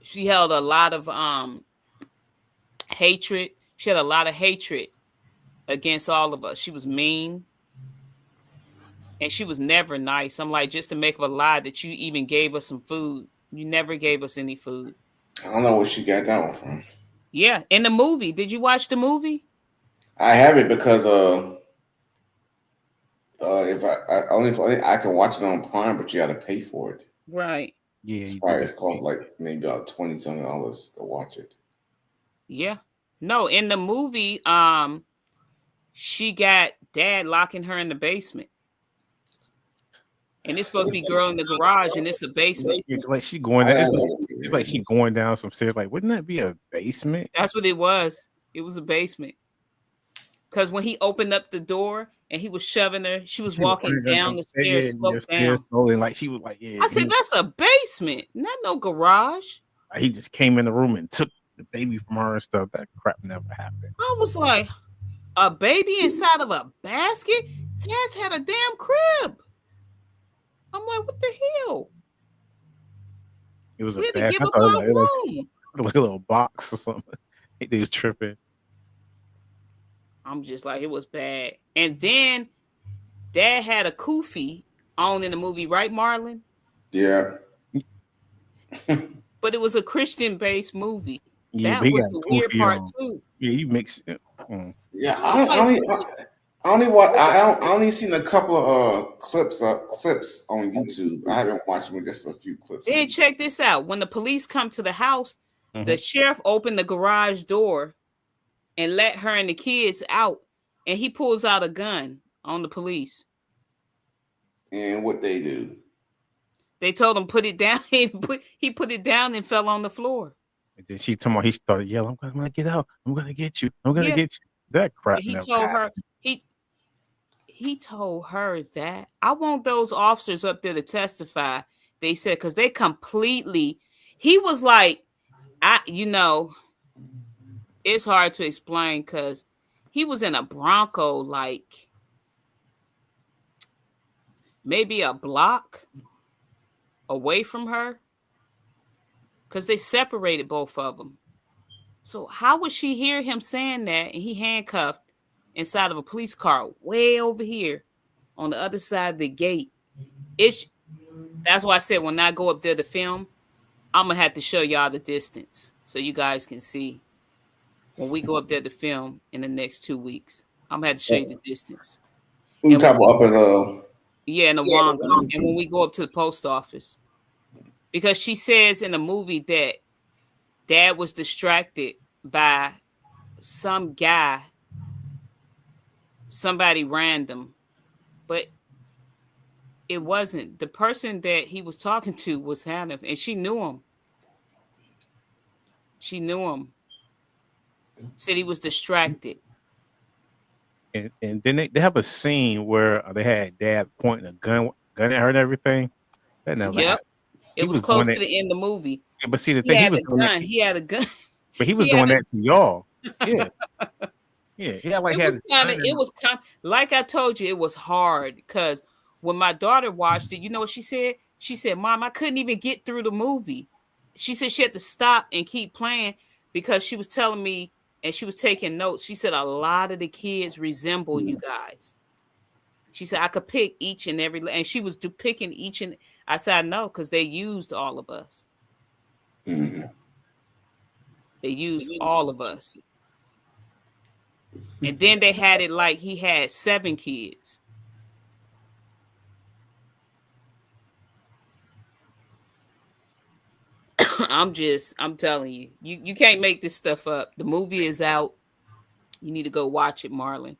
Speaker 3: She held a lot of hatred. She had a lot of hatred against all of us. She was mean. And she was never nice. I'm like, just to make up a lie that you even gave us some food. You never gave us any food.
Speaker 2: I don't know where she got that one from.
Speaker 3: Yeah, in the movie. Did you watch the movie?
Speaker 2: I have it because if I can watch it on Prime, but you got to pay for it.
Speaker 3: Right.
Speaker 1: Yeah,
Speaker 2: it's cost like maybe about $20-something to watch it.
Speaker 3: Yeah. No, in the movie, she got Dad locking her in the basement. And it's supposed to be girl in the garage, and it's a basement.
Speaker 1: Like she going down. It's like she going down some stairs. Like, wouldn't that be a basement?
Speaker 3: That's what it was. It was a basement. Because when he opened up the door and he was shoving her, she was walking down the stairs,
Speaker 1: slowly, like she was like, yeah.
Speaker 3: I said, that's a basement, not no garage.
Speaker 1: He just came in the room and took the baby from her and stuff. That crap never happened.
Speaker 3: I was like, a baby inside of a basket? Dad's had a damn crib. I'm like, what the hell?
Speaker 1: It was
Speaker 3: we had to give up our room.
Speaker 1: Like a little box or something. They was tripping.
Speaker 3: I'm just like, it was bad. And then Dad had a kufi on in the movie, right, Marlon?
Speaker 2: Yeah.
Speaker 3: But it was a Christian-based movie. Yeah, that was the weird part too.
Speaker 1: Yeah, you mix it.
Speaker 2: Yeah, I only seen a couple of clips on YouTube. I haven't watched them, just a few clips.
Speaker 3: Then check this out. When the police come to the house, the sheriff opened the garage door and let her and the kids out. And he pulls out a gun on the police.
Speaker 2: And what they do?
Speaker 3: They told him put it down. He put it down and fell on the floor.
Speaker 1: And then she told me he started yelling, "I'm gonna get out. I'm gonna get you. I'm gonna
Speaker 3: Yeah.
Speaker 1: get you." That crap
Speaker 3: He
Speaker 1: never
Speaker 3: told
Speaker 1: happened.
Speaker 3: her he told her that. I want those officers up there to testify. They said because they completely. He was like, it's hard to explain because he was in a Bronco, like maybe a block away from her, because they separated both of them. So how would she hear him saying that and he handcuffed inside of a police car way over here on the other side of the gate? That's why I said when I go up there to film, I'm gonna have to show y'all the distance so you guys can see when we go up there to film in the next 2 weeks. I'm gonna have to show you the distance.
Speaker 2: We couple up in
Speaker 3: in the Wanga, and when we go up to the post office, because she says in the movie that Dad was distracted by some guy, somebody random, but it wasn't. The person that he was talking to was Hannah, and she knew him. She knew him. Said he was distracted.
Speaker 1: And then they have a scene where they had Dad pointing a gun at her and everything. That never happened.
Speaker 3: It was close to the end of the movie.
Speaker 1: Yeah, but see, the
Speaker 3: He
Speaker 1: thing,
Speaker 3: had a gun.
Speaker 1: But he was doing that to y'all. Yeah. Yeah, like
Speaker 3: it was kind of, like I told you, it was hard because when my daughter watched it, you know what she said? She said, "Mom, I couldn't even get through the movie." She said she had to stop and keep playing because she was telling me and she was taking notes. She said a lot of the kids resemble you guys. She said I could pick each and every, and she was picking each and I said I know because they used all of us.
Speaker 2: Mm-hmm.
Speaker 3: They used all of us. And then they had it like he had 7 kids. I'm telling you, you can't make this stuff up. The movie is out. You need to go watch it, Marlon.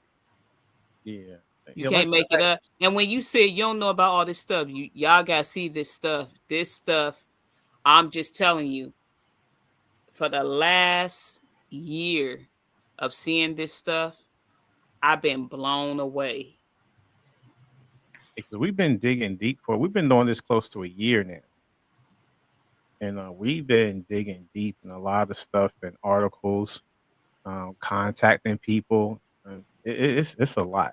Speaker 1: Yeah.
Speaker 3: You can't make it up. And when you say you don't know about all this stuff, y'all gotta see this stuff. This stuff, I'm just telling you, for the last year of seeing this stuff, I've been blown away.
Speaker 1: Because we've been digging deep we've been doing this close to a year now. And we've been digging deep in a lot of stuff and articles, contacting people. It's a lot.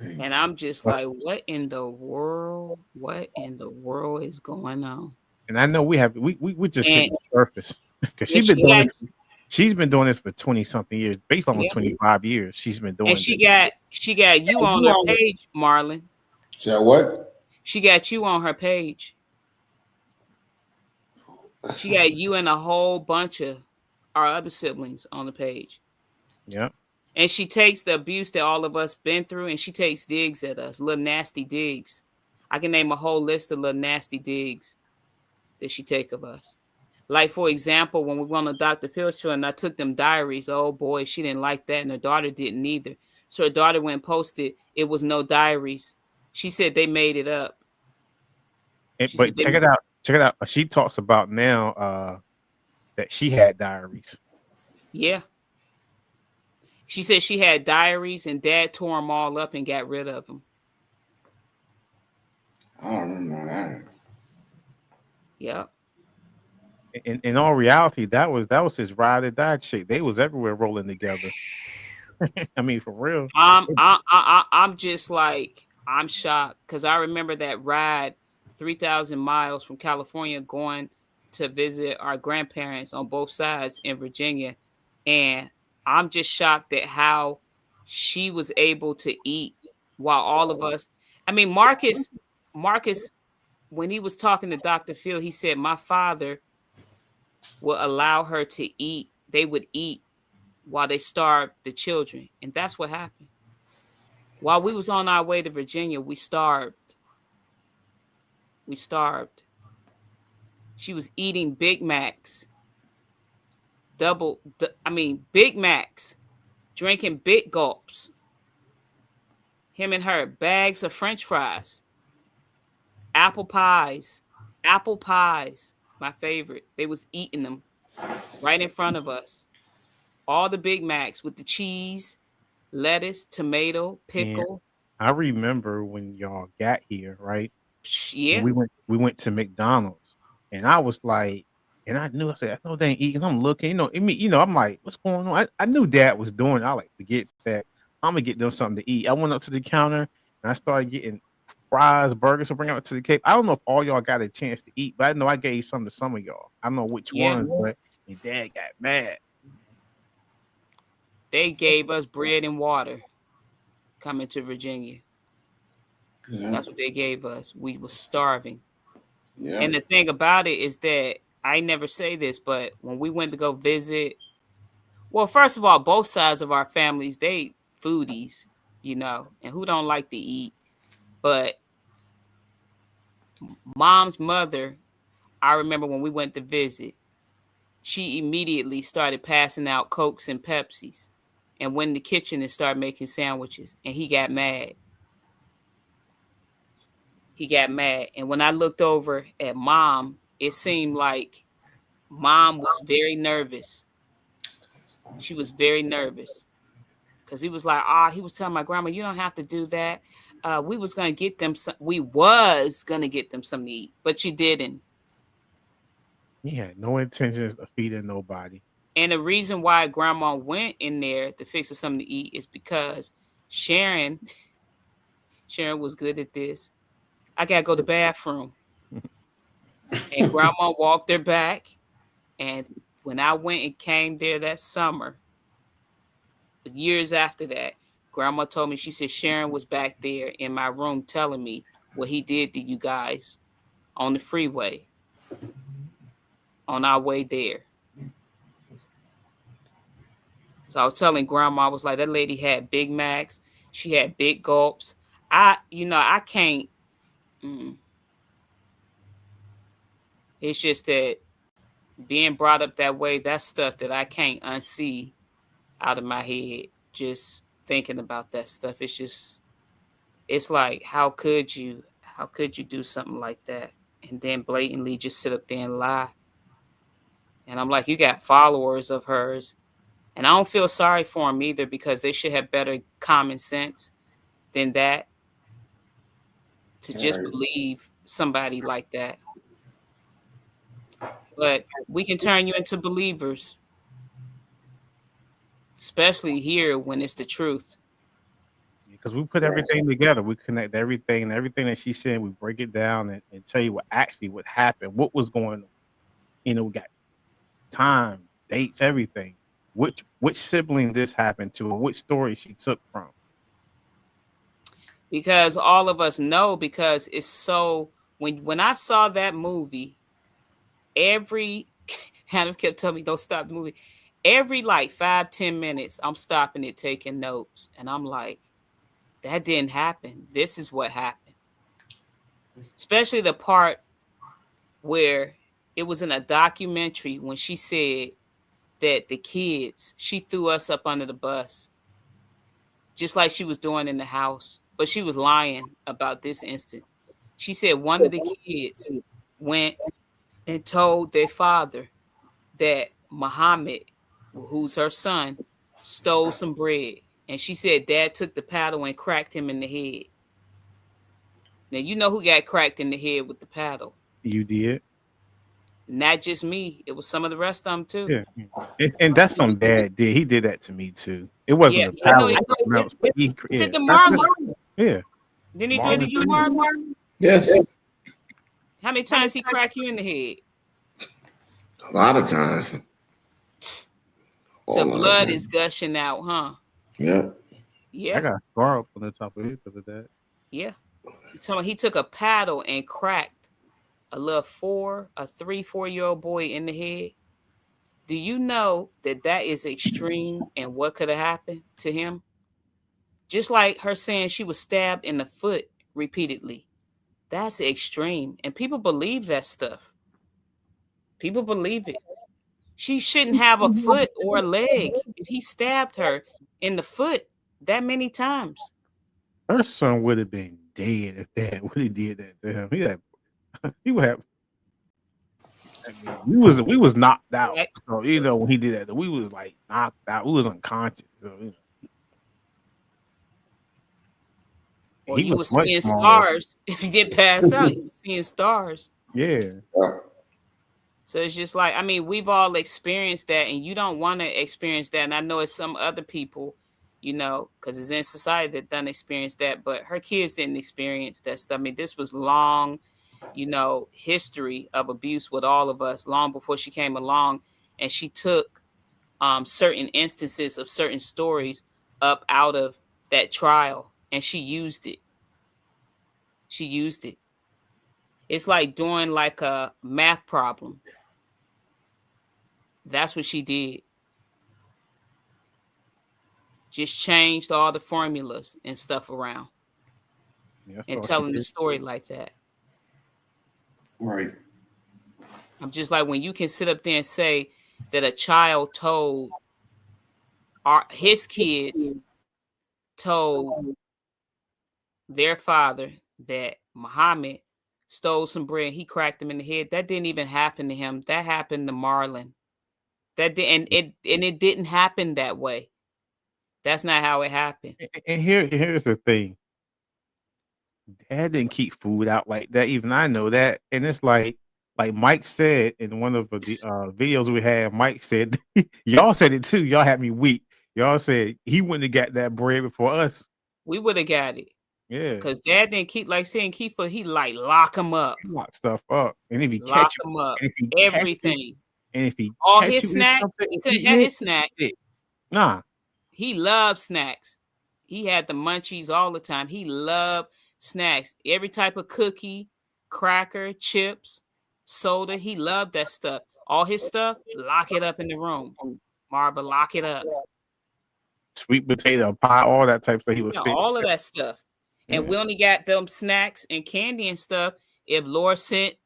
Speaker 3: And I'm just like, what in the world? What in the world is going on?
Speaker 1: And I know we just hit the surface because she's been doing this for 20 something years, based almost 25 years. She's been doing.
Speaker 3: And she got you on her page, Marlon.
Speaker 2: She got what?
Speaker 3: She got you on her page. She got you and a whole bunch of our other siblings on the page.
Speaker 1: Yeah.
Speaker 3: And she takes the abuse that all of us been through, and she takes digs at us, little nasty digs. I can name a whole list of little nasty digs that she take of us. Like, for example, when we went on Dr. Phil show and I took them diaries, oh boy, she didn't like that, and her daughter didn't either. So her daughter went and posted, it was no diaries. She said they made it up.
Speaker 1: But check it out. Check it out. She talks about now that she had diaries.
Speaker 3: Yeah. She said she had diaries and Dad tore them all up and got rid of them.
Speaker 2: I don't remember that.
Speaker 3: Yeah.
Speaker 1: In all reality, that was his ride or die chick. They was everywhere rolling together. I mean, for real.
Speaker 3: I'm just like, I'm shocked because I remember that ride 3,000 miles from California going to visit our grandparents on both sides in Virginia. And I'm just shocked at how she was able to eat while all of us, I mean, Marcus, when he was talking to Dr. Phil, he said, my father will allow her to eat. They would eat while they starved the children. And that's what happened. While we was on our way to Virginia, we starved. She was eating Big Macs Big Macs, drinking big gulps. Him and her, bags of French fries, apple pies, apple pies, my favorite. They was eating them right in front of us. All the Big Macs with the cheese, lettuce, tomato,
Speaker 1: And
Speaker 3: pickle.
Speaker 1: I remember when y'all got here, right? And
Speaker 3: Yeah,
Speaker 1: we went to McDonald's, and I was like, and I knew, I said, I know they ain't eating. I'm looking, I'm like, what's going on? I knew Dad was doing it. I like forget that I'm gonna get them something to eat. I went up to the counter and I started getting fries, burgers, to bring out to the cake. I don't know if all y'all got a chance to eat, but I know I gave some to some of y'all. I don't know which
Speaker 3: yeah.
Speaker 1: ones, but and Dad got mad.
Speaker 3: They gave us bread and water coming to Virginia.
Speaker 2: Yeah.
Speaker 3: That's what they gave us. We were starving.
Speaker 2: Yeah.
Speaker 3: And the thing about it is that I never say this, but when we went to go visit, well, first of all, both sides of our families, they foodies, and who don't like to eat. But mom's mother, I remember when we went to visit, she immediately started passing out Cokes and Pepsis and went in the kitchen and started making sandwiches. And he got mad. And when I looked over at mom, it seemed like mom was very nervous. She was very nervous because he was like, he was telling my grandma, you don't have to do that. We was going to get them something to eat, but she didn't.
Speaker 1: He had no intentions of feeding nobody.
Speaker 3: And the reason why grandma went in there to fix us something to eat is because Sharon was good at this. I got to go to the bathroom. And grandma walked her back. And when I went and came there that summer, years after that, grandma told me, she said, Sharon was back there in my room telling me what he did to you guys on the freeway on our way there. So I was telling grandma, I was like, that lady had Big Macs. She had big gulps. I can't. It's just that being brought up that way, that's stuff that I can't unsee out of my head. Just thinking about that stuff. It's like, how could you do something like that and then blatantly just sit up there and lie? And I'm like, you got followers of hers. And I don't feel sorry for them either, because they should have better common sense than that to just believe somebody like that. But we can turn you into believers, especially here when it's the truth.
Speaker 1: Because we put everything together, we connect everything that she said, we break it down and tell you what happened, what was going on. We got time, dates, everything. Which sibling this happened to, and which story she took from.
Speaker 3: Because all of us know, because it's so, when I saw that movie, Hannah kept telling me, don't stop the movie. Every like 5-10 minutes, I'm stopping it, taking notes. And I'm like, that didn't happen. This is what happened. Especially the part where it was in a documentary when she said that the kids, she threw us up under the bus, just like she was doing in the house. But she was lying about this instant. She said one of the kids went and told their father that Muhammad, who's her son, stole some bread. And she said Dad took the paddle and cracked him in the head. Now, you know who got cracked in the head with the paddle?
Speaker 1: You did?
Speaker 3: Not just me. It was some of the rest of them, too.
Speaker 1: Yeah. And that's something Dad did. He did that to me, too. It wasn't a paddle. He
Speaker 3: did the Marlon.
Speaker 1: Yeah.
Speaker 3: Didn't he do it to you, Marlon?
Speaker 2: Yes.
Speaker 3: How many times he cracked you in the head?
Speaker 2: A lot of times.
Speaker 3: So blood is gushing out, huh?
Speaker 2: Yeah.
Speaker 3: Yeah.
Speaker 1: I got a scar up on the top of it because of that.
Speaker 3: Yeah. He took a paddle and cracked a 3-4-year-old boy in the head. Do you know that is extreme and what could have happened to him? Just like her saying she was stabbed in the foot repeatedly. That's extreme. And people believe that stuff. People believe it. She shouldn't have a foot or a leg if he stabbed her in the foot that many times.
Speaker 1: Her son would have been dead if Dad would have did that to him. He would have. I mean, we was knocked out.
Speaker 3: Right.
Speaker 1: So when he did that, we was like knocked out. We was unconscious. So
Speaker 3: Or
Speaker 1: he
Speaker 3: you
Speaker 1: was
Speaker 3: were
Speaker 1: much
Speaker 3: seeing
Speaker 1: smaller.
Speaker 3: stars. If you did pass out, you were seeing stars.
Speaker 1: Yeah.
Speaker 3: So it's just like, I mean, we've all experienced that, and you don't want to experience that. And I know it's some other people, because it's in society that done experience that, but her kids didn't experience that stuff. I mean, this was long, history of abuse with all of us long before she came along, and she took certain instances of certain stories up out of that trial, and she used it. It's like doing like a math problem. That's what she did. Just changed all the formulas and stuff around.
Speaker 1: Yeah,
Speaker 3: and telling the story like that.
Speaker 2: Right.
Speaker 3: I'm just like, when you can sit up there and say that a child told his kids told their father that Muhammad stole some bread, he cracked him in the head. That didn't even happen to him. That happened to Marlon. That did, and it didn't happen that way. That's not how it happened.
Speaker 1: And here's the thing. Dad didn't keep food out like that. Even I know that. And it's like Mike said in one of the videos we had, Mike said, y'all said it too. Y'all had me weak. Y'all said he wouldn't have got that bread before us.
Speaker 3: We would have got it.
Speaker 1: Yeah.
Speaker 3: Because Dad didn't keep, like saying Kiefer, he like lock him up.
Speaker 1: He lock stuff up. And if he
Speaker 3: lock
Speaker 1: catch
Speaker 3: him up,
Speaker 1: everything. And if he
Speaker 3: all his snacks, he couldn't have his snack.
Speaker 1: Nah.
Speaker 3: He loved snacks. He had the munchies all the time. He loved snacks. Every type of cookie, cracker, chips, soda. He loved that stuff. All his stuff, lock it up in the room. Marva, lock it up.
Speaker 1: Sweet potato pie, all that type of stuff. He was
Speaker 3: all of that stuff. And we only got them snacks and candy and stuff if the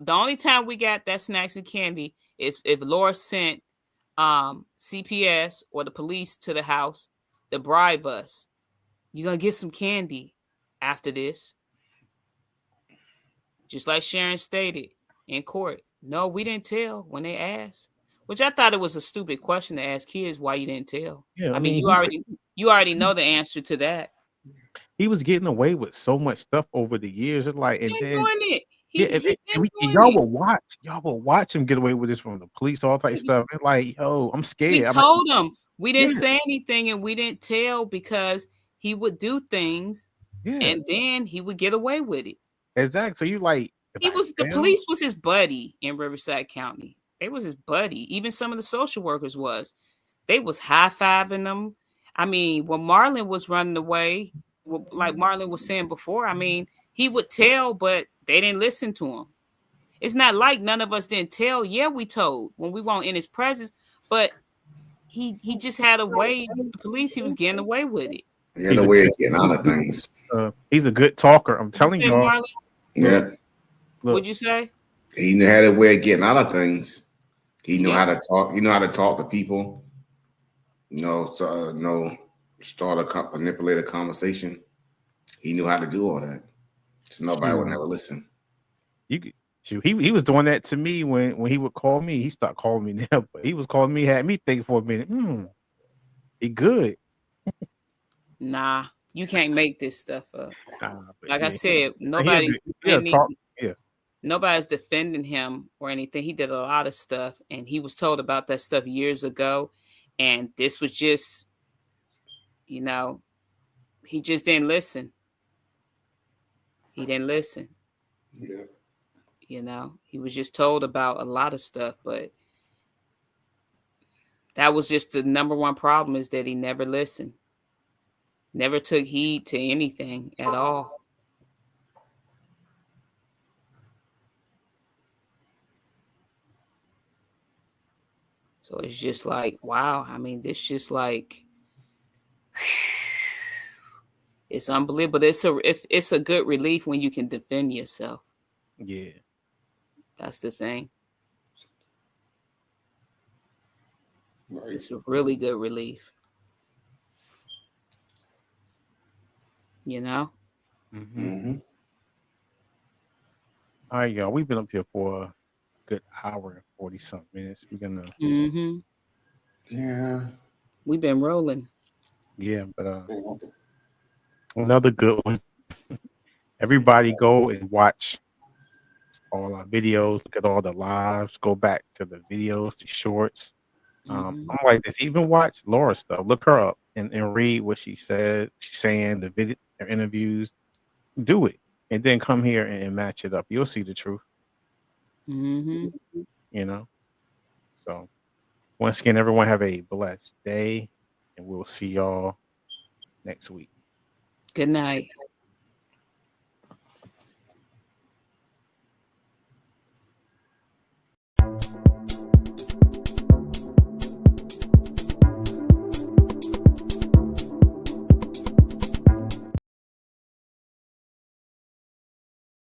Speaker 3: only time we got that snacks and candy is if Laura sent CPS or the police to the house to bribe us. You're gonna get some candy after this. Just like Sharon stated in court. No, we didn't tell when they asked. Which I thought it was a stupid question to ask kids, why you didn't tell.
Speaker 1: Yeah,
Speaker 3: I mean, you already know the answer to that.
Speaker 1: He was getting away with so much stuff over the years. It's like, and then y'all will watch him get away with this from the police, all type of stuff. It's like, yo, I'm scared.
Speaker 3: We told him we didn't say anything, and we didn't tell because he would do things, and then he would get away with it.
Speaker 1: Exactly. So you like,
Speaker 3: the police was his buddy in Riverside County. They was his buddy. Even some of the social workers was. They was high-fiving them. I mean, when Marlon was running away, like Marlon was saying before, I mean, he would tell, but they didn't listen to him. It's not like none of us didn't tell. Yeah, we told when we weren't in his presence, but he just had a way. The police, he was getting away with it.
Speaker 2: He had a way of getting out of things.
Speaker 1: He's a good talker. I'm telling you.
Speaker 2: Yeah.
Speaker 3: What'd you say?
Speaker 2: He had a way of getting out of things. He knew how to talk. He knew how to talk to people. Manipulate a conversation. He knew how to do all that. So nobody would never listen.
Speaker 1: He was doing that to me when he would call me. He stopped calling me now, but he was calling me, had me think for a minute. He good.
Speaker 3: Nah, you can't make this stuff up. Like I said, nobody's defending him or anything. He did a lot of stuff, and he was told about that stuff years ago. And this was just, he just didn't listen. He didn't listen.
Speaker 2: Yeah.
Speaker 3: He was just told about a lot of stuff, but that was just the number one problem, is that he never listened. Never took heed to anything at all. So it's just like, wow. I mean, this just like, it's unbelievable. It's a good relief when you can defend yourself.
Speaker 1: Yeah.
Speaker 3: That's the thing.
Speaker 2: Right.
Speaker 3: It's a really good relief. You know?
Speaker 1: Mm-hmm.
Speaker 2: Mm-hmm.
Speaker 1: All right, y'all. We've been up here for a good hour and 40 something minutes. We're gonna
Speaker 3: Mm-hmm.
Speaker 2: Yeah.
Speaker 3: We've been rolling.
Speaker 1: but
Speaker 2: They want to-
Speaker 1: another good one. Everybody go and watch all our videos, look at all the lives, go back to the videos, the shorts.
Speaker 3: Mm-hmm.
Speaker 1: I'm like this. Even watch Laura stuff. Look her up and read what she said. She's saying the video, her interviews. Do it, and then come here and match it up. You'll see the truth.
Speaker 3: Mm-hmm.
Speaker 1: You know. So once again, everyone have a blessed day, and we'll see y'all next week.
Speaker 3: Good night.